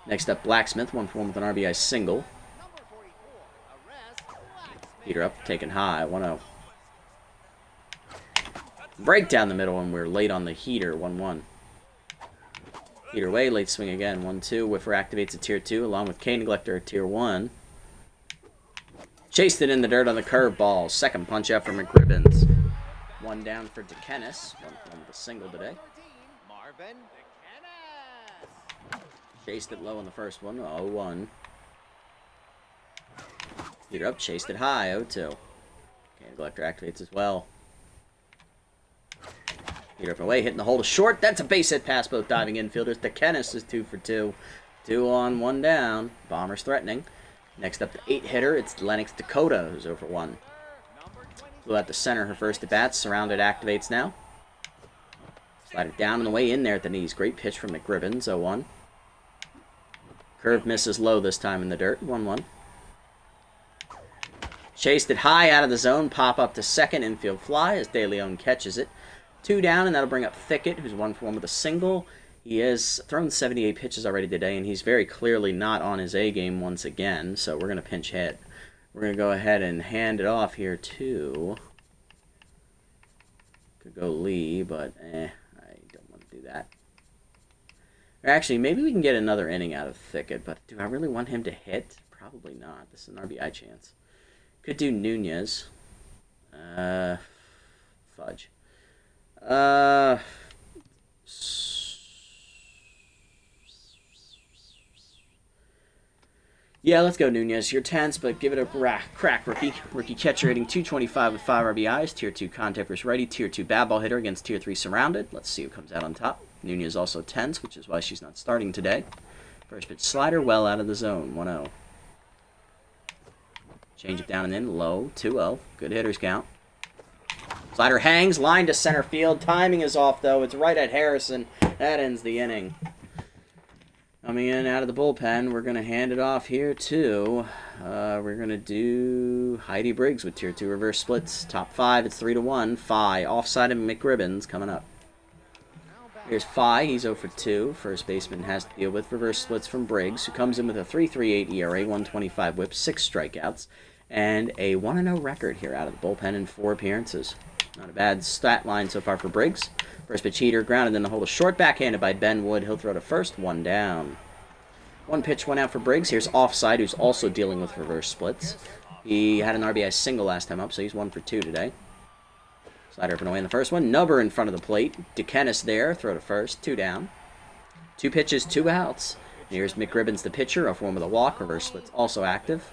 Next up, Blacksmith. 1-for-1 with an RBI single. Heater up. Taken high. 1-0. Break down the middle, and we're late on the heater. 1-1. Heater away, late swing again. 1-2. Whiffer activates at tier 2, along with K Neglector at tier 1. Chased it in the dirt on the curveball. Second punch out for McGribbins. 1 down for DeKennis. 1-for-1 with a single today. Chased it low in the first one. 0-1. Heater up, chased it high. 0-2. K Neglector activates as well. Heater up and away, hitting the hole to short. That's a base hit past both diving infielders. DeKennis is 2-for-2. 2 on, 1 down. Bombers threatening. Next up, the 8-hitter. It's Lennox Dakota, who's 0-for-1. Flew out to center her first at bat. Surrounded activates now. Slide it down on the way in there at the knees. Great pitch from McGribbins. 0-1. Curve misses low this time in the dirt. 1-1. Chased it high out of the zone. Pop up to second. Infield fly as De Leon catches it. 2 down, and that'll bring up Thicket, who's 1-for-1 with a single. He has thrown 78 pitches already today, and he's very clearly not on his A game once again, so we're going to pinch hit. We're going to go ahead and hand it off here to... Could go Lee, but I don't want to do that. Or actually, maybe we can get another inning out of Thicket, but do I really want him to hit? Probably not. This is an RBI chance. Could do Nunez. Fudge. Yeah, let's go, Nunez. You're tense, but give it a crack, rookie. Rookie catcher hitting 225 with 5 RBIs. Tier 2 contact versus righty. Tier 2 bad ball hitter against Tier 3 surrounded. Let's see who comes out on top. Nunez also tense, which is why she's not starting today. First pitch slider, well out of the zone. 1-0. Change it down and in. Low. 2-0. Good hitters count. Slider hangs. Line to center field. Timing is off, though. It's right at Harrison. That ends the inning. Coming in out of the bullpen, we're going to hand it off here to, we're going to do Heidi Briggs with Tier 2 reverse splits. Top 5, it's 3-1. Phi, offside and McRibbons coming up. Here's Phi, he's 0 for 2. First baseman has to deal with reverse splits from Briggs, who comes in with a 3.38 ERA, 125 whip, 6 strikeouts, and a 1-0 record here out of the bullpen in 4 appearances. Not a bad stat line so far for Briggs. First pitch heater, grounded in the hole. A short backhanded by Ben Wood. He'll throw to first, 1 down. 1 pitch, 1 out for Briggs. Here's Offside, who's also dealing with reverse splits. He had an RBI single last time up, so he's 1 for 2 today. Slider up and away in the first one. Nubber in front of the plate. DeKennis there. Throw to first, 2 down. 2 pitches, 2 outs. And here's McRibbons, the pitcher, 0 for 1 with a walk. Reverse splits also active.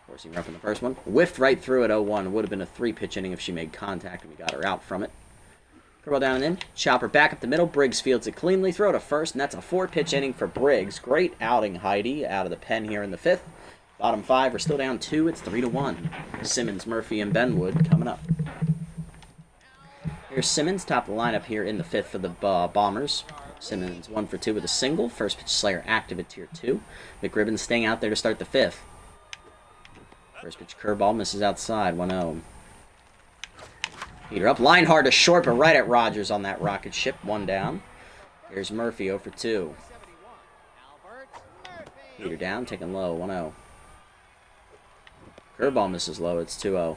Forcing her up in the first one. Whiffed right through at 0-1. Would have been a 3-pitch inning if she made contact and we got her out from it. Curveball down and in. Chopper back up the middle. Briggs fields it cleanly. Throw to first, and that's a 4-pitch inning for Briggs. Great outing, Heidi, out of the pen here in the 5th. Bottom 5 are still down 2. It's 3-1. Simmons, Murphy, and Benwood coming up. Here's Simmons, top of the lineup here in the 5th for the Bombers. Simmons 1 for 2 with a single. First pitch Slayer active at Tier 2. McRibbon staying out there to start the 5th. First pitch curveball misses outside. 1-0. Heater up. Line hard to short, but right at Rogers on that rocket ship. 1 down. Here's Murphy, 0 for 2. Heater down, taking low. 1-0. Curveball misses low. It's 2-0.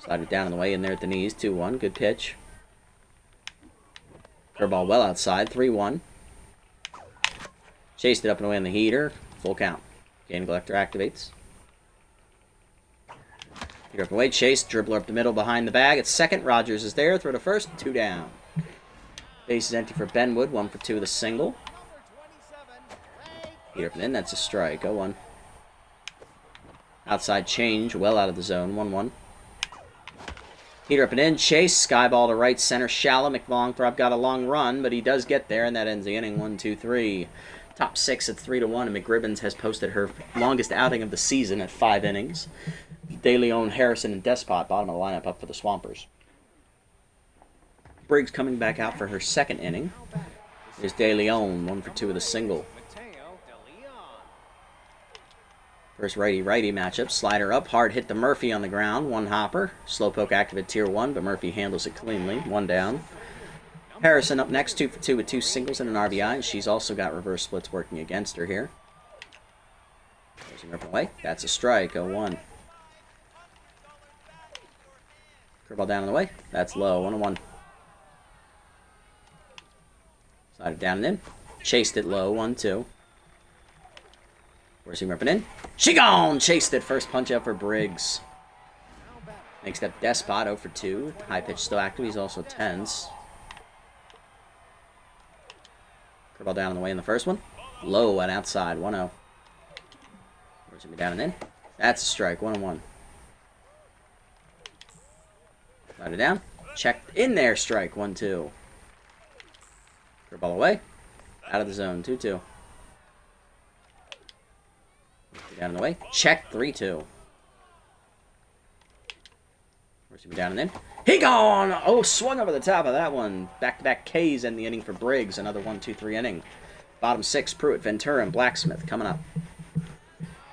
Slided down on the way in there at the knees. 2-1. Good pitch. Curveball well outside. 3-1. Chased it up and away on the heater. Full count. Game collector activates. Heater up and away. Chase. Dribbler up the middle behind the bag. It's second. Rogers is there. Throw to first. 2 down. Base is empty for Benwood. 1 for 2 with a single. Heater up and in. That's a strike. 0-1. Outside change. Well out of the zone. 1-1. Heater up and in. Chase. Sky ball to right center. Shallow. McLongthorpe got a long run, but he does get there, and that ends the inning. 1-2-3. Top 6 at 3-1, and McRibbons has posted her longest outing of the season at 5 innings. De Leon, Harrison, and Despot, bottom of the lineup, up for the Swampers. Briggs coming back out for her 2nd inning. Is De Leon, 1 for 2 with a single. First righty-righty matchup. Slider up, hard hit to Murphy on the ground. 1 hopper. Slowpoke active at Tier 1, but Murphy handles it cleanly. 1 down. Harrison up next, 2 for 2 with 2 singles and an RBI, and she's also got reverse splits working against her here. Closing her up away. That's a strike. 0-1. Curveball down and away. That's low. 1-1. Slided down and in. Chased it low. 1-2. Forcing her up and in. She gone! Chased it. First punch up for Briggs. Next up, Despot, 0 for 2. High pitch still active. He's also tense. Curveball down on the way in the first one. Low and outside. 1-0. Forcing me down and in. That's a strike. 1-1. Slide it down. Checked in there. Strike. 1-2. Curveball away. Out of the zone. 2-2. Down and away. Check. 3-2. Forcing me down and in. He gone! Oh, swung over the top of that one. Back-to-back Ks in the inning for Briggs. Another 1-2-3 inning. Bottom 6, Pruitt, Ventura, and Blacksmith coming up.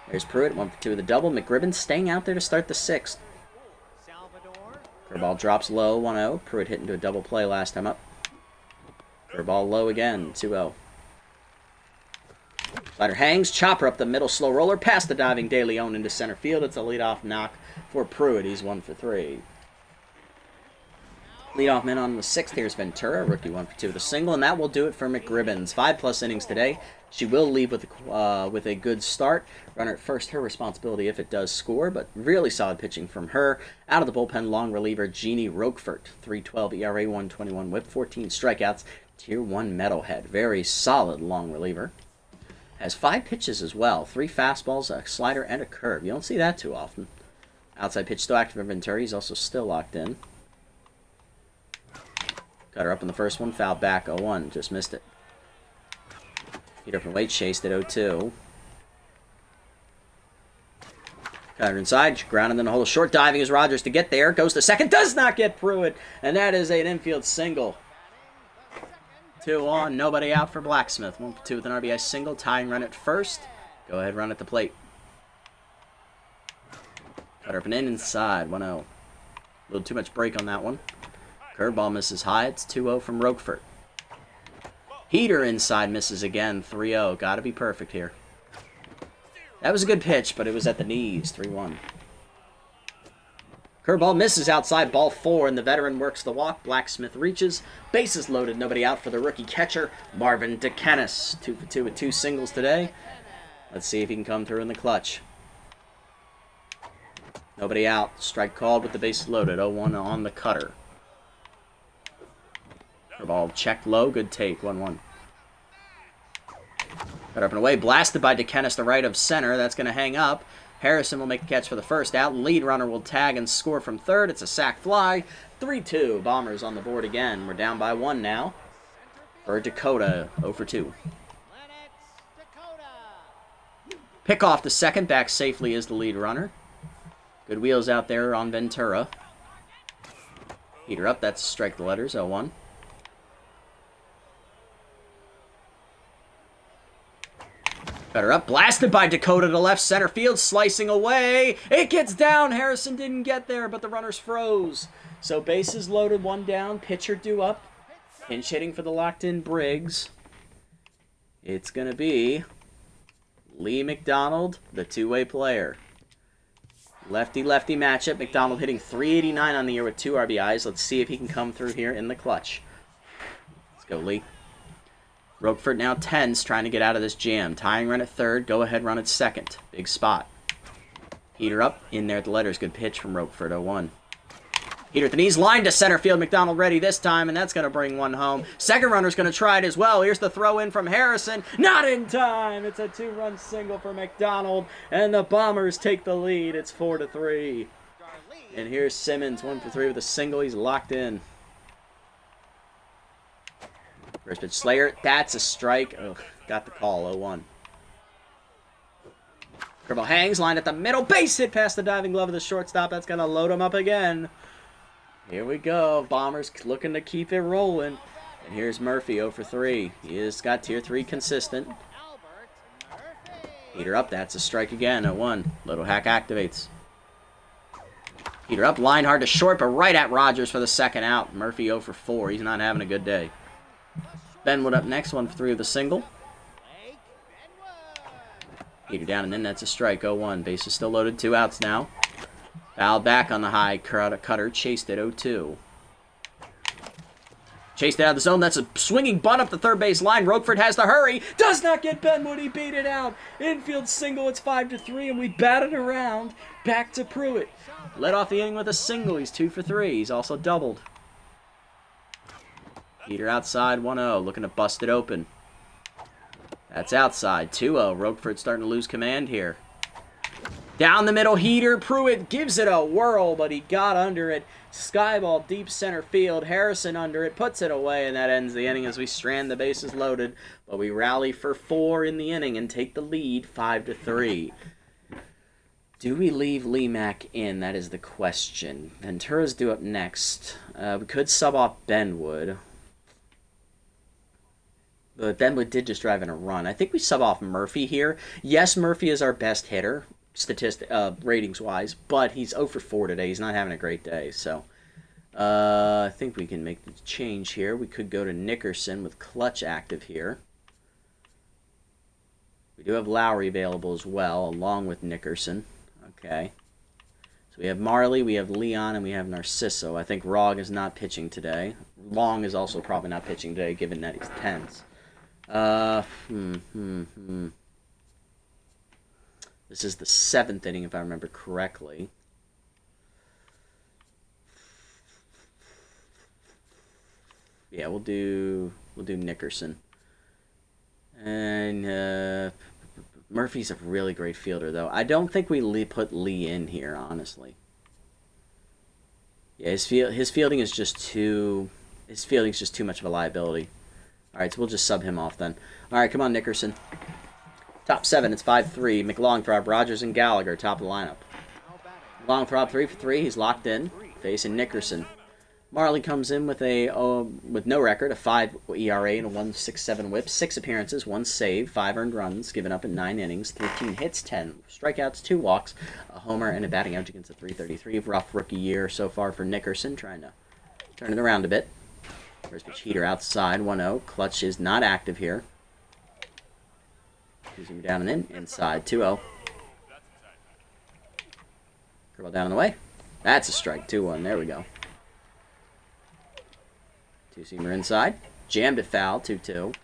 There's Pruitt, 1 for 2 with a double. McRibbon staying out there to start the 6th. Curveball drops low, 1-0. Pruitt hit into a double play last time up. Curveball low again, 2-0. Slider hangs, chopper up the middle, slow roller, past the diving De Leon into center field. It's a leadoff knock for Pruitt. He's 1 for 3. Leadoff man on the 6th. Here's Ventura, rookie 1 for 2 with a single, and that will do it for McRibbons. 5+ innings today. She will leave with a good start. Runner at first, her responsibility if it does score, but really solid pitching from her. Out of the bullpen, long reliever Jeannie Roquefort, 3.12 ERA, 1.21 WHIP, 14 strikeouts, Tier 1 metalhead. Very solid long reliever. Has 5 pitches as well. 3 fastballs, a slider, and a curve. You don't see that too often. Outside pitch still active for Ventura. He's also still locked in. Got her up in the first one. Foul back 0-1. Just missed it. Heater from late. Chased at 0-2. Got her inside. Grounded in the hole. Short diving is Rogers to get there. Goes to second. Does not get Pruitt. And that is an infield single. 2 on. Nobody out for Blacksmith. 1-2 with an RBI single. Tying run at first. Go ahead, run at the plate. Cut her up and in inside. 1-0. A little too much break on that one. Curveball misses high. It's 2-0 from Roquefort. Heater inside misses again. 3-0. Got to be perfect here. That was a good pitch, but it was at the knees. 3-1. Curveball misses outside. Ball 4, and the veteran works the walk. Blacksmith reaches. Bases loaded. Nobody out for the rookie catcher, Marvin DeKennis. 2 for 2 with 2 singles today. Let's see if he can come through in the clutch. Nobody out. Strike called with the bases loaded. 0-1 on the cutter. Curveball checked low. Good take. 1-1. Cut up and away. Blasted by DeKennis, the right of center. That's going to hang up. Harrison will make the catch for the first out. Lead runner will tag and score from third. It's a sac fly. 3-2. Bombers on the board again. We're down by 1 now. For Dakota. 0 for 2. Pick off the second. Back safely is the lead runner. Good wheels out there on Ventura. Heater up. That's strike the letters. 0-1. Better up. Blasted by Dakota to left center field. Slicing away. It gets down. Harrison didn't get there, but the runners froze. So bases loaded. 1 down. Pitcher due up. Pinch hitting for the locked-in Briggs. It's going to be Lee McDonald, the two-way player. Lefty-lefty matchup. McDonald hitting .389 on the year with 2 RBIs. Let's see if he can come through here in the clutch. Let's go, Lee. Roquefort now 10's trying to get out of this jam. Tying run at third. Go ahead run at second. Big spot. Heater up. In there at the letters. Good pitch from Roquefort. 0-1. Heater at the knees. Line to center field. McDonald ready this time, and that's going to bring 1 home. Second runner's going to try it as well. Here's the throw in from Harrison. Not in time. It's a 2-run single for McDonald, and the Bombers take the lead. It's 4-3. And here's Simmons. 1 for 3 with a single. He's locked in. First pitch, Slayer. That's a strike. Oh, got the call. 0-1. Curveball hangs. Line at the middle. Base hit past the diving glove of the shortstop. That's going to load him up again. Here we go. Bombers looking to keep it rolling. And here's Murphy. 0 for 3. He has got tier 3 consistent. Heater up. That's a strike again. 0-1. Little hack activates. Heater up. Line hard to short, but right at Rogers for the second out. Murphy 0 for 4. He's not having a good day. Benwood up next, 1 for 3 with a single. Heater down and in, that's a strike. 0-1. Base is still loaded. 2 outs now. Foul back on the high cutter. Chased at 0-2. Chased out of the zone. That's a swinging bunt up the third base line. Roquefort has to hurry. Does not get Benwood. He beat it out. Infield single. It's 5-3, and we batted around. Back to Pruitt. Led off the inning with a single. He's 2 for 3. He's also doubled. Heater outside, 1-0, looking to bust it open. That's outside, 2-0. Roquefort starting to lose command here. Down the middle, Heater. Pruitt gives it a whirl, but he got under it. Skyball deep center field. Harrison under it, puts it away, and that ends the inning as we strand the bases loaded. But we rally for 4 in the inning and take the lead 5-3. Do we leave Lee Mack in? That is the question. Ventura's due up next. We could sub off Benwood. But Benwood did just drive in a run. I think we sub off Murphy here. Yes, Murphy is our best hitter, ratings-wise, but he's 0 for 4 today. He's not having a great day. So I think we can make the change here. We could go to Nickerson with clutch active here. We do have Lowry available as well, along with Nickerson. Okay. So we have Marley, we have Leon, and we have Narciso. I think Rogg is not pitching today. Long is also probably not pitching today, given that he's 10s. This is the 7th inning, if I remember correctly. Yeah, we'll do Nickerson. And Murphy's a really great fielder, though. I don't think we put Lee in here, honestly. Yeah, his fielding is just too... His fielding's just too much of a liability. Alright, so we'll just sub him off then. Alright, come on, Nickerson. Top 7, it's 5-3. McLongthrob, Rogers, and Gallagher, top of the lineup. Longthrob 3 for 3. He's locked in, facing Nickerson. Marley comes in with with no record, a 5 ERA and a 1.67 WHIP, 6 appearances, 1 save, 5 earned runs, given up in 9 innings, 13 hits, 10 strikeouts, 2 walks, a homer, and a batting average against a 333. Rough rookie year so far for Nickerson, trying to turn it around a bit. First pitch heater outside, 1-0. Clutch is not active here. Using down and in, inside, 2-0. Curveball down and away. That's a strike, 2-1. There we go. Two-seamer inside. Jammed it foul, 2-2.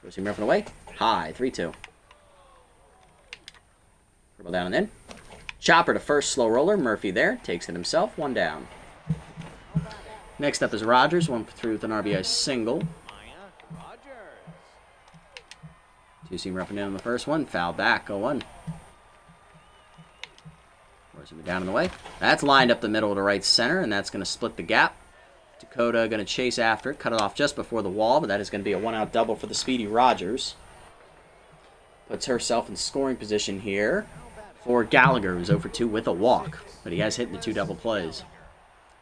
Four-seamer up and away. High, 3-2. Curveball down and in. Chopper to first, slow roller. Murphy there. Takes it himself, 1 down. Next up is Rogers, 1 for 3 with an RBI single. Two-seamer up and in on the first one. Foul back, 0-1. Four-seamer down and away. That's lined up the middle to right center, and that's going to split the gap. Dakota going to chase after it, cut it off just before the wall, but that is going to be a 1-out double for the speedy Rogers. Puts herself in scoring position here for Gallagher, who's 0 for 2 with a walk, but he has hit in the 2 double plays.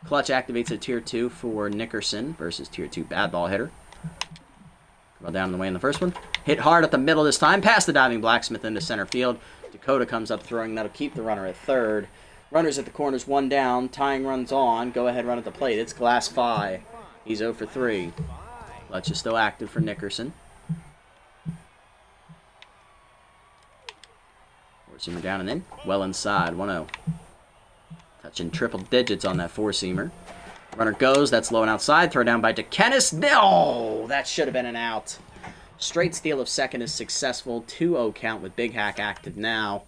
Clutch activates a Tier 2 for Nickerson versus Tier 2 bad ball hitter. Well, down the way in the first one. Hit hard at the middle this time, past the diving Blacksmith into center field. Dakota comes up throwing, that'll keep the runner at third. Runners at the corners, 1 down. Tying runs on. Go ahead, run at the plate. It's Glass 5. He's 0 for 3. Clutch is still active for Nickerson. Four-seamer down and in. Well inside. 1-0. Touching triple digits on that four-seamer. Runner goes. That's low and outside. Throw down by DeKennis. No! That should have been an out. Straight steal of second is successful. 2-0 count with Big Hack active now.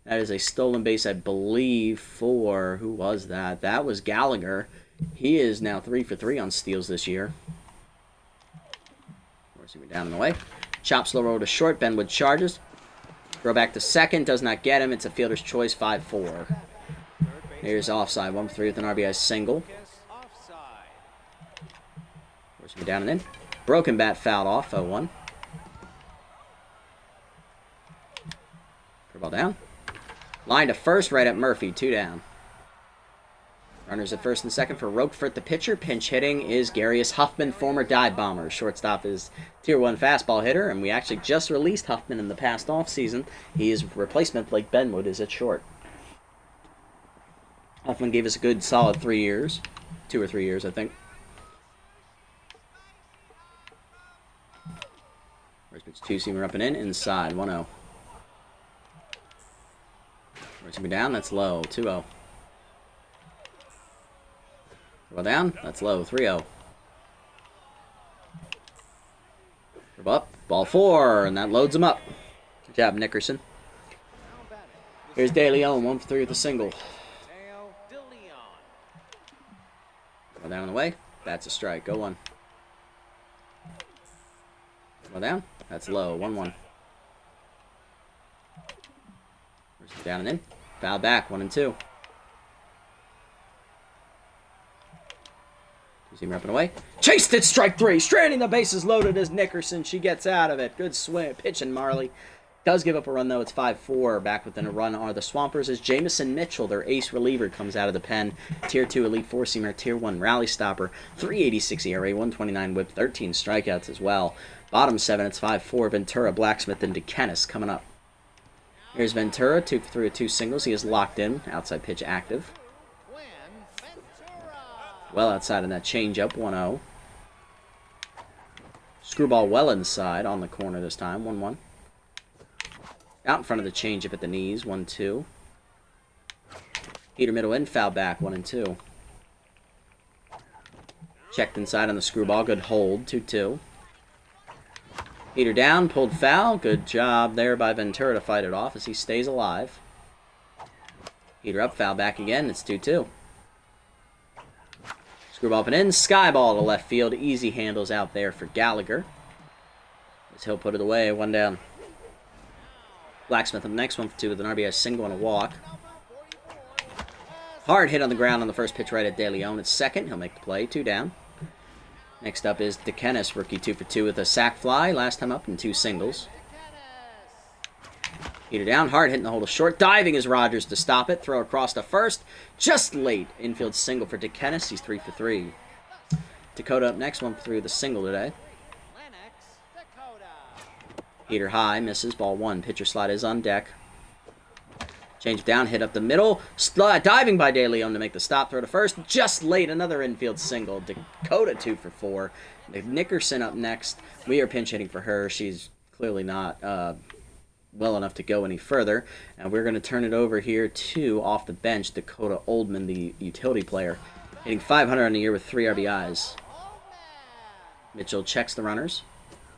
That is a stolen base, I believe, for... Who was that? That was Gallagher. He is now 3 for 3 on steals this year. Four-seamer down and away. Chop slow roll to short. Benwood charges. Throw back to second. Does not get him. It's a fielder's choice. 5-4. Here's offside. 1 for 3 with an RBI single. Four-seamer down and in. Broken bat fouled off. 0-1. Ball down. Line to first, right at Murphy. 2 down. Runners at first and second for Roquefort, the pitcher. Pinch hitting is Garius Huffman, former dive bomber. Shortstop is Tier 1 fastball hitter, and we actually just released Huffman in the past offseason. His replacement, Blake Benwood, is at short. Huffman gave us a good solid 3 years. 2 or 3 years, I think. First pitch, two-seamer up and in, inside, 1-0. Four-seamer down, that's low, 2-0. Well down, that's low, 3-0. Curve up, ball 4, and that loads him up. Good job, Nickerson. Here's De Leon, 1 for 3 with a single. Well down on the way, that's a strike, 0-1. Well down, that's low, 1-1. Down and in. Foul back, 1-2. Two-seamer up and away. Chased it, strike 3. Stranding the bases loaded as Nickerson. She gets out of it. Good swing, pitching Marley. Does give up a run, though. It's 5-4. Back within a run are the Swampers as Jamison Mitchell, their ace reliever, comes out of the pen. Tier 2 elite four-seamer, Tier 1 rally stopper. 3.86 ERA, 129 whip, 13 strikeouts as well. Bottom 7, it's 5-4. Ventura, Blacksmith, and DeKennis coming up. Here's Ventura, 2 for 3 with 2 singles. He is locked in. Outside pitch active. Well outside in that changeup, 1-0. Screwball well inside on the corner this time, 1-1. Out in front of the changeup at the knees, 1-2. Heater middle in, foul back, 1-2. Checked inside on the screwball, good hold, 2-2. Heater down, pulled foul. Good job there by Ventura to fight it off as he stays alive. Heater up, foul back again. It's 2-2. Screwball up and in. Skyball to left field. Easy handles out there for Gallagher. As he'll put it away, 1 down. Blacksmith on the next one for 2 with an RBI single and a walk. Hard hit on the ground on the first pitch right at De Leon. It's second. He'll make the play. 2 down. Next up is DeKennis, rookie 2 for 2 with a sac fly. Last time up and 2 singles. Heater down. Hard hitting the hole to short. Diving is Rogers to stop it. Throw across to first. Just late. Infield single for DeKennis. He's 3 for 3. Dakota up next, 1 for 3 with a single today. Heater high. Misses. Ball 1. Pitcher slide is on deck. Change down, hit up the middle. Diving by De Leon to make the stop. Throw to first. Just late. Another infield single. Dakota 2 for 4. Nickerson up next. We are pinch hitting for her. She's clearly not well enough to go any further. And we're going to turn it over here to, off the bench, Dakota Oldman, the utility player. Hitting .500 on the year with 3 RBIs. Mitchell checks the runners.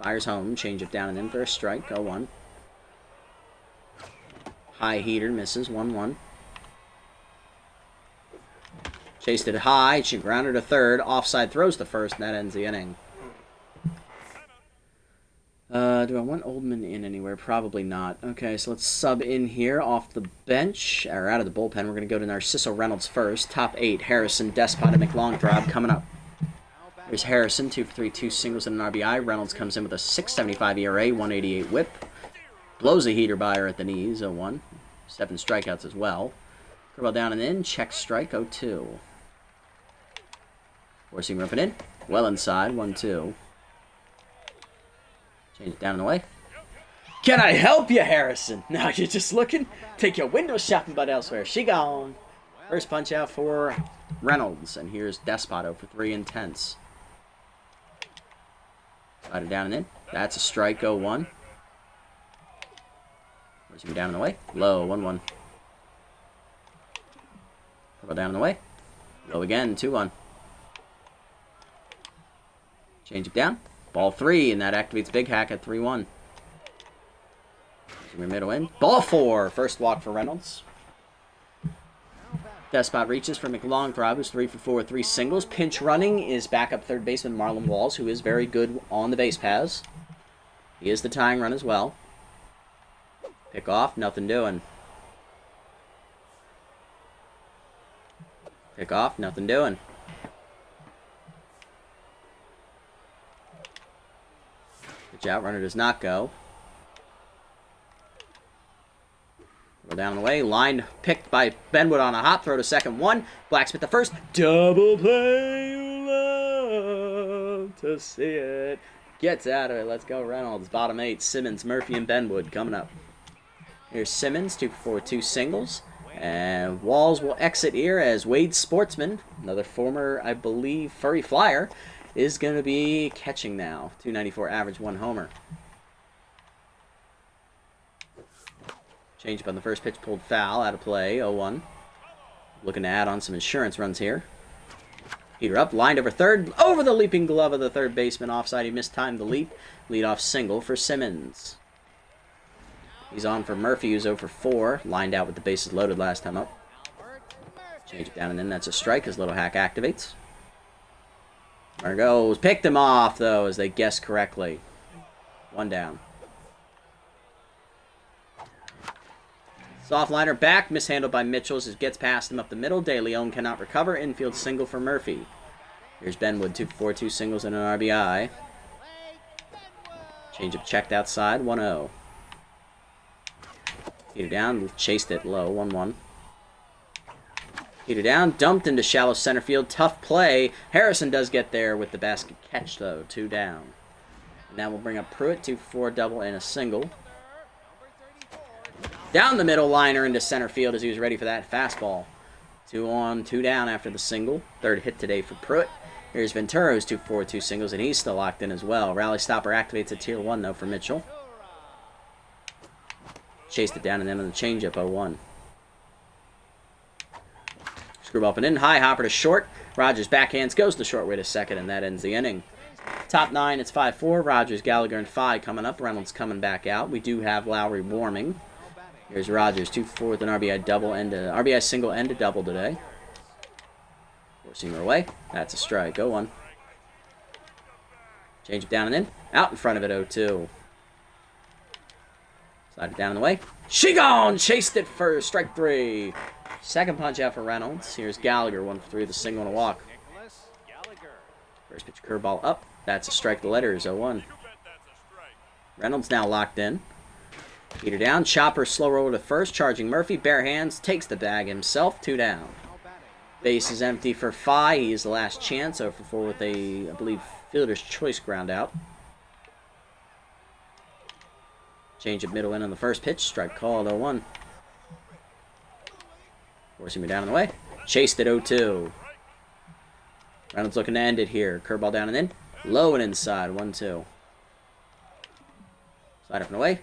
Fires home. Change it down and in for a strike. 0-1. High heater, misses, 1-1. Chased it high, she grounded to third, offside throws to first, and that ends the inning. Do I want Oldman in anywhere? Probably not. Okay, so let's sub in here off the bench, or out of the bullpen. We're going to go to Narciso Reynolds first. Top 8, Harrison, Despot, and McLongthrob coming up. There's Harrison, 2 for 3, 2 singles and an RBI. Reynolds comes in with a .675 ERA, 188 whip. Blows a heater by her at the knees, 0-1. 7 strikeouts as well. Curveball down and in. Check strike, 0-2. Forcing up and in. Well inside, 1-2. Change it down and away. Can I help you, Harrison? Now you're just looking? Take your window shopping but elsewhere. She gone. First punch out for Reynolds. And here's Despot, 0 for 3 intense. Slide it down and in. That's a strike, 0-1. Forcing down and away. Low, 1-1. Curveball down and away. Low again, 2-1. Change it down. Ball 3, and that activates Big Hack at 3-1. Middle in. Ball 4. First walk for Reynolds. Despot reaches for McLongthrob, who's 3 for 4 with 3 singles. Pinch running is backup third baseman Marlon Walls, who is very good on the base paths. He is the tying run as well. Pick off, nothing doing. Pick off, nothing doing. Pitch out, runner does not go. Go down the way, line picked by Benwood on a hop throw to second, 1. Blacksmith the first. Double play, you love to see it. Gets out of it, let's go Reynolds. Bottom 8, Simmons, Murphy, and Benwood coming up. Here's Simmons, 2 for 4, 2 singles. And Walls will exit here as Wade Sportsman, another former, I believe, Furry Flyer, is going to be catching now. 294 average, 1 homer. Change up on the first pitch, pulled foul, out of play, 0-1. Looking to add on some insurance runs here. Heater up, lined over third, over the leaping glove of the third baseman, offside. He mistimed the leap. Leadoff single for Simmons. He's on for Murphy, who's 0 for 4. Lined out with the bases loaded last time up. Change it down and in. That's a strike as Little Hack activates. There goes. Picked him off, though, as they guessed correctly. 1 down. Soft liner back. Mishandled by Mitchell as it gets past him up the middle. De Leon cannot recover. Infield single for Murphy. Here's Benwood. 2 for 4, 2 singles and an RBI. Change up checked outside. 1-0. Heater down, chased it low, 1-1. Heater down, dumped into shallow center field, tough play. Harrison does get there with the basket catch, though, 2 down. And now we'll bring up Pruitt, 2 for 4, double and a single. Down the middle liner into center field as he was ready for that fastball. 2 on, 2 down after the single. Third hit today for Pruitt. Here's Ventura, who's 2 for 4, 2 singles, and he's still locked in as well. Rally stopper activates at tier 1, though, for Mitchell. Chased it down and then on the changeup, 0-1. Screwball up and in. High hopper to short. Rogers backhands, goes the short way to second, and that ends the inning. Top 9, it's 5-4. Rogers, Gallagher, and Phi coming up. Reynolds coming back out. We do have Lowry warming. Here's Rogers, 2 for 4 with an RBI double and a RBI single and a double today. Forcing her away. That's a strike. 0-1. Change it down and in. Out in front of it, 0-2. Slide it down in the way. She gone! Chased it for strike 3. Second punch out for Reynolds. Here's Gallagher, 1 for 3 with a single and a walk. First pitch curveball up. That's a strike. The letter is 0-1. Reynolds now locked in. Beat her down. Chopper slow roll to first. Charging Murphy. Bare hands. Takes the bag himself. 2 down. Base is empty for Phi. He is the last chance. 0 for 4 with a, I believe, fielder's choice ground out. Change of middle in on the first pitch. Strike called 0-1. Forcing me down in the way. Chased it 0-2. Reynolds looking to end it here. Curveball down and in. Low and inside. 1-2. Slide up and away.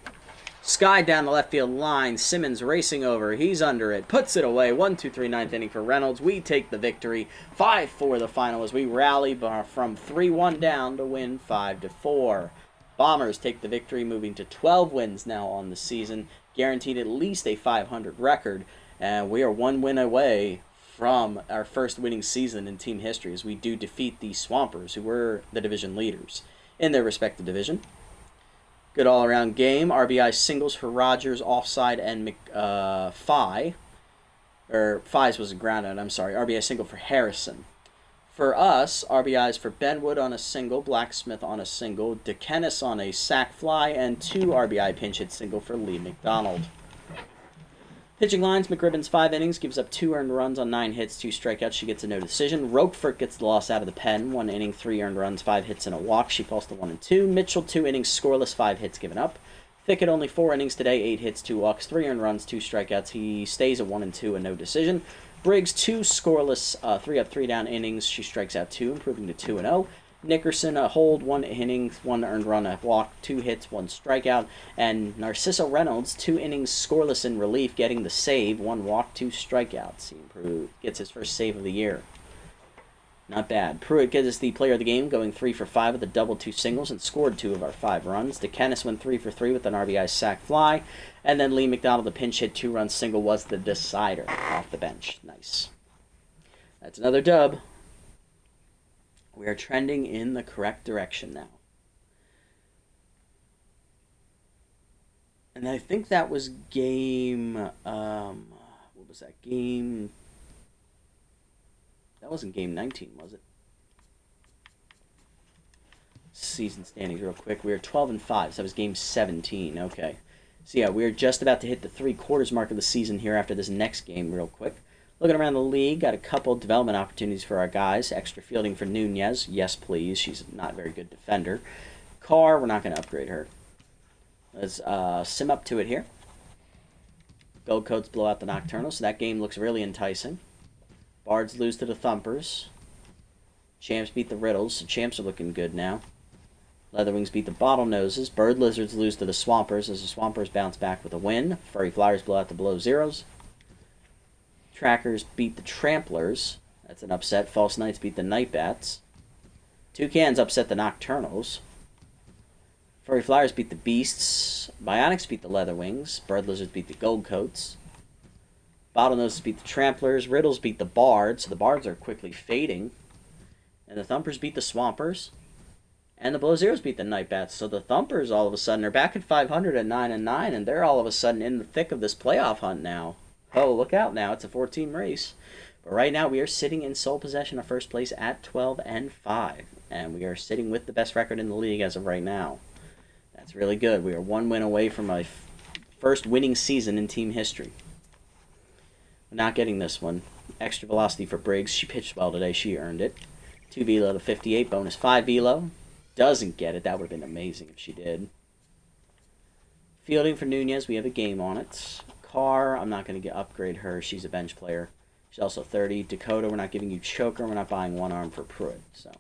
Sky down the left field line. Simmons racing over. He's under it. Puts it away. 1-2-3 ninth inning for Reynolds. We take the victory. 5-4 the final as we rally from 3-1 down to win 5-4. Bombers take the victory, moving to 12 wins now on the season. Guaranteed at least a 500 record. And we are 1 win away from our first winning season in team history as we do defeat the Swampers, who were the division leaders in their respective division. Good all-around game. RBI singles for Rogers, offside, and Phi. Or Phi's was a ground out, I'm sorry. RBI single for Harrison. For us, RBIs for Benwood on a single, Blacksmith on a single, DeKennis on a sac fly, and 2 RBI pinch hit single for Lee McDonald. Pitching lines, McGribbon's 5 innings, gives up 2 earned runs on 9 hits, 2 strikeouts. She gets a no decision. Roquefort gets the loss out of the pen. 1 inning, 3 earned runs, 5 hits, and a walk. She falls to 1-2. Mitchell, 2 innings, scoreless, 5 hits given up. Thicket, only 4 innings today, 8 hits, 2 walks, 3 earned runs, 2 strikeouts. He stays at 1-2 and no decision. Briggs, 2 scoreless, 3 up, 3 down innings. She strikes out 2, improving to 2-0. Nickerson, a hold, 1 inning, 1 earned run, a walk, 2 hits, 1 strikeout. And Narciso Reynolds, 2 innings scoreless in relief, getting the save, 1 walk, 2 strikeouts. He gets his first save of the year. Not bad. Pruitt gets us the player of the game, going 3 for 5 with a double, 2 singles, and scored 2 of our 5 runs. DeKennis went 3 for 3 with an RBI sac fly. And then Lee McDonald, the pinch hit 2-run single, was the decider off the bench. Nice. That's another dub. We are trending in the correct direction now. And I think that was game... what was that? Game... That wasn't game 19, was it? Season standings real quick. We are 12-5, so that was game 17. Okay. So yeah, we are just about to hit the 3/4 mark of the season here after this next game real quick. Looking around the league, got a couple development opportunities for our guys. Extra fielding for Nunez. Yes, please. She's not a very good defender. Carr, we're not going to upgrade her. Let's sim up to it here. Gold Coats blow out the Nocturnal, so that game looks really enticing. Bards lose to the Thumpers. Champs beat the Riddles, so Champs are looking good now. Leatherwings beat the Bottlenoses. Bird Lizards lose to the Swampers as the Swampers bounce back with a win. Furry Flyers blow out the Below Zeros. Trackers beat the Tramplers. That's an upset. False Knights beat the Nightbats. Toucans upset the Nocturnals. Furry Flyers beat the Beasts. Bionics beat the Leatherwings. Bird Lizards beat the Gold Coats. Bottlenoses beat the Tramplers. Riddles beat the Bards. So the Bards are quickly fading. And the Thumpers beat the Swampers. And the Below Zeros beat the Nightbats. So the Thumpers all of a sudden are back at 500 at 9-9. And they're all of a sudden in the thick of this playoff hunt now. Oh, look out now. It's a 4-team race. But right now we are sitting in sole possession of first place at 12-5. And we are sitting with the best record in the league as of right now. That's really good. We are 1 win away from my first winning season in team history. We're not getting this one. Extra velocity for Briggs. She pitched well today. She earned it. 2 velo to 58. Bonus 5 velo. Doesn't get it. That would have been amazing if she did. Fielding for Nunez. We have a game on it. Carr, I'm not going to upgrade her. She's a bench player. She's also 30. Dakota, we're not giving you choker. We're not buying 1 arm for Pruitt. So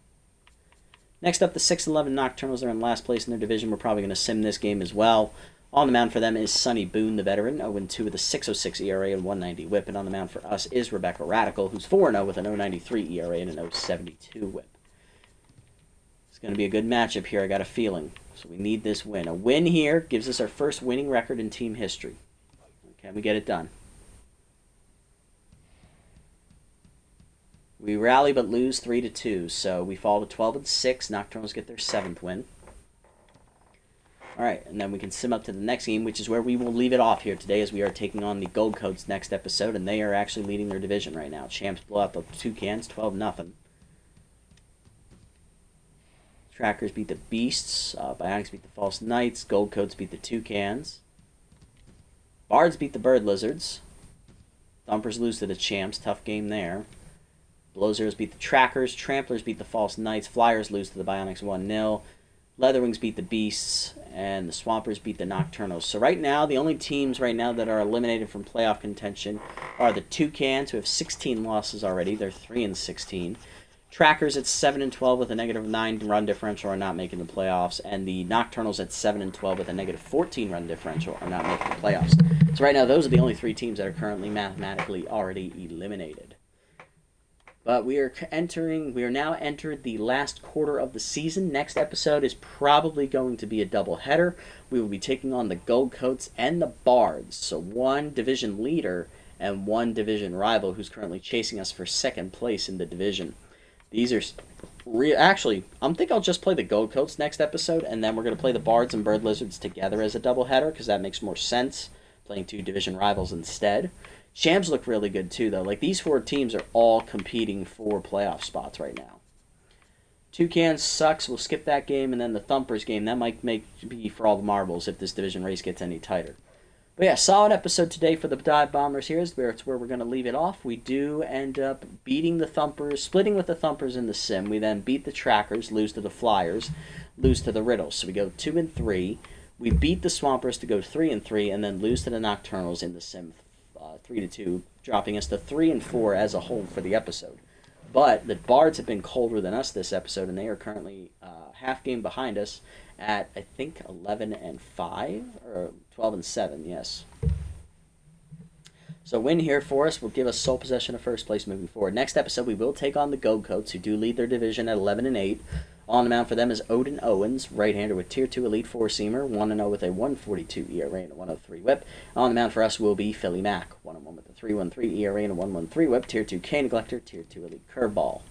next up, the 6-11 Nocturnals are in last place in their division. We're probably going to sim this game as well. On the mound for them is Sonny Boone, the veteran, 0-2 with a 6.06 ERA and 190 whip. And on the mound for us is Rebecca Radical, who's 4-0 with an 0.93 ERA and an 0.72 whip. It's going to be a good matchup here, I got a feeling. So we need this win. A win here gives us our first winning record in team history. Can we get it done? We rally but lose 3-2, so we fall to 12-6. Nocturnals get their 7th win. Alright, and then we can sim up to the next game, which is where we will leave it off here today, as we are taking on the Gold Coats next episode, and they are actually leading their division right now. Champs blow out the Toucans, 12-0. Trackers beat the Beasts. Bionics beat the False Knights. Gold Coats beat the Toucans. Bards beat the Bird Lizards. Thumpers lose to the Champs. Tough game there. Blowzeros beat the Trackers. Tramplers beat the False Knights. Flyers lose to the Bionics 1-0. Leatherwings beat the Beasts. And the Swampers beat the Nocturnals. So right now, the only teams right now that are eliminated from playoff contention are the Toucans, who have 16 losses already. They're 3-16. Trackers at 7-12 with a -9 run differential are not making the playoffs, and the Nocturnals at 7-12 with a -14 run differential are not making the playoffs. So right now, those are the only three teams that are currently mathematically already eliminated. But we are now entered the last quarter of the season. Next episode is probably going to be a doubleheader. We will be taking on the Gold Coats and the Bards. So one division leader and one division rival who's currently chasing us for second place in the division. These are actually, I think I'll just play the Gold Coats next episode, and then we're going to play the Bards and Bird Lizards together as a doubleheader, because that makes more sense, playing two division rivals instead. Shams look really good too, though. Like, these four teams are all competing for playoff spots right now. Toucans sucks. We'll skip that game, and then the Thumpers game. That might be for all the marbles if this division race gets any tighter. But yeah, solid episode today for the Dive Bombers here. It's where we're going to leave it off. We do end up beating the Thumpers, splitting with the Thumpers in the sim. We then beat the Trackers, lose to the Flyers, lose to the Riddles. So we go 2-3. We beat the Swampers to go 3-3, and then lose to the Nocturnals in the sim 3-2, dropping us to 3-4 as a whole for the episode. But the Bards have been colder than us this episode, and they are currently half game behind us at, I think, 11-5 or 12-7. Yes. So win here for us will give us sole possession of first place moving forward. Next episode, we will take on the Gold Coats, who do lead their division at 11-8. On the mound for them is Odin Owens, right-hander with Tier 2 Elite Four-Seamer, 1-0 with a 1.42 ERA and a 1.03 whip. On the mound for us will be Philly Mack, 1-1 with a 3.13 ERA and a 1.13 whip, Tier 2 K Neglector, Tier 2 Elite Curveball.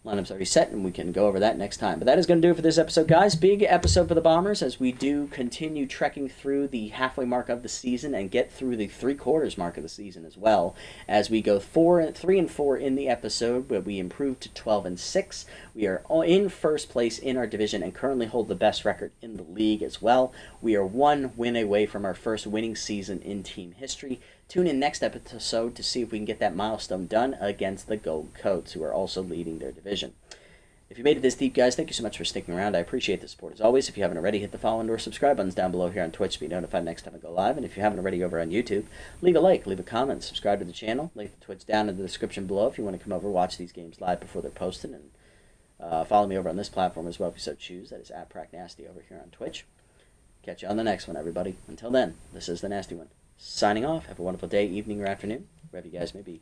Lineup's already set, and we can go over that next time. But that is going to do it for this episode, guys. Big episode for the Bombers as we do continue trekking through the halfway mark of the season and get through the three-quarters mark of the season as well. As we go 3-4 in the episode, where we improve to 12-6. We are in first place in our division and currently hold the best record in the league as well. We are one win away from our first winning season in team history. Tune in next episode to see if we can get that milestone done against the Gold Coats, who are also leading their division. If you made it this deep, guys, thank you so much for sticking around. I appreciate the support as always. If you haven't already, hit the follow and or subscribe buttons down below here on Twitch to be notified next time I go live. And if you haven't already over on YouTube, leave a like, leave a comment, subscribe to the channel. Link to Twitch down in the description below if you want to come over and watch these games live before they're posted. And follow me over on this platform as well if you so choose. That is @PracNasty over here on Twitch. Catch you on the next one, everybody. Until then, this is the Nasty One. Signing off. Have a wonderful day, evening, or afternoon, wherever you guys may be.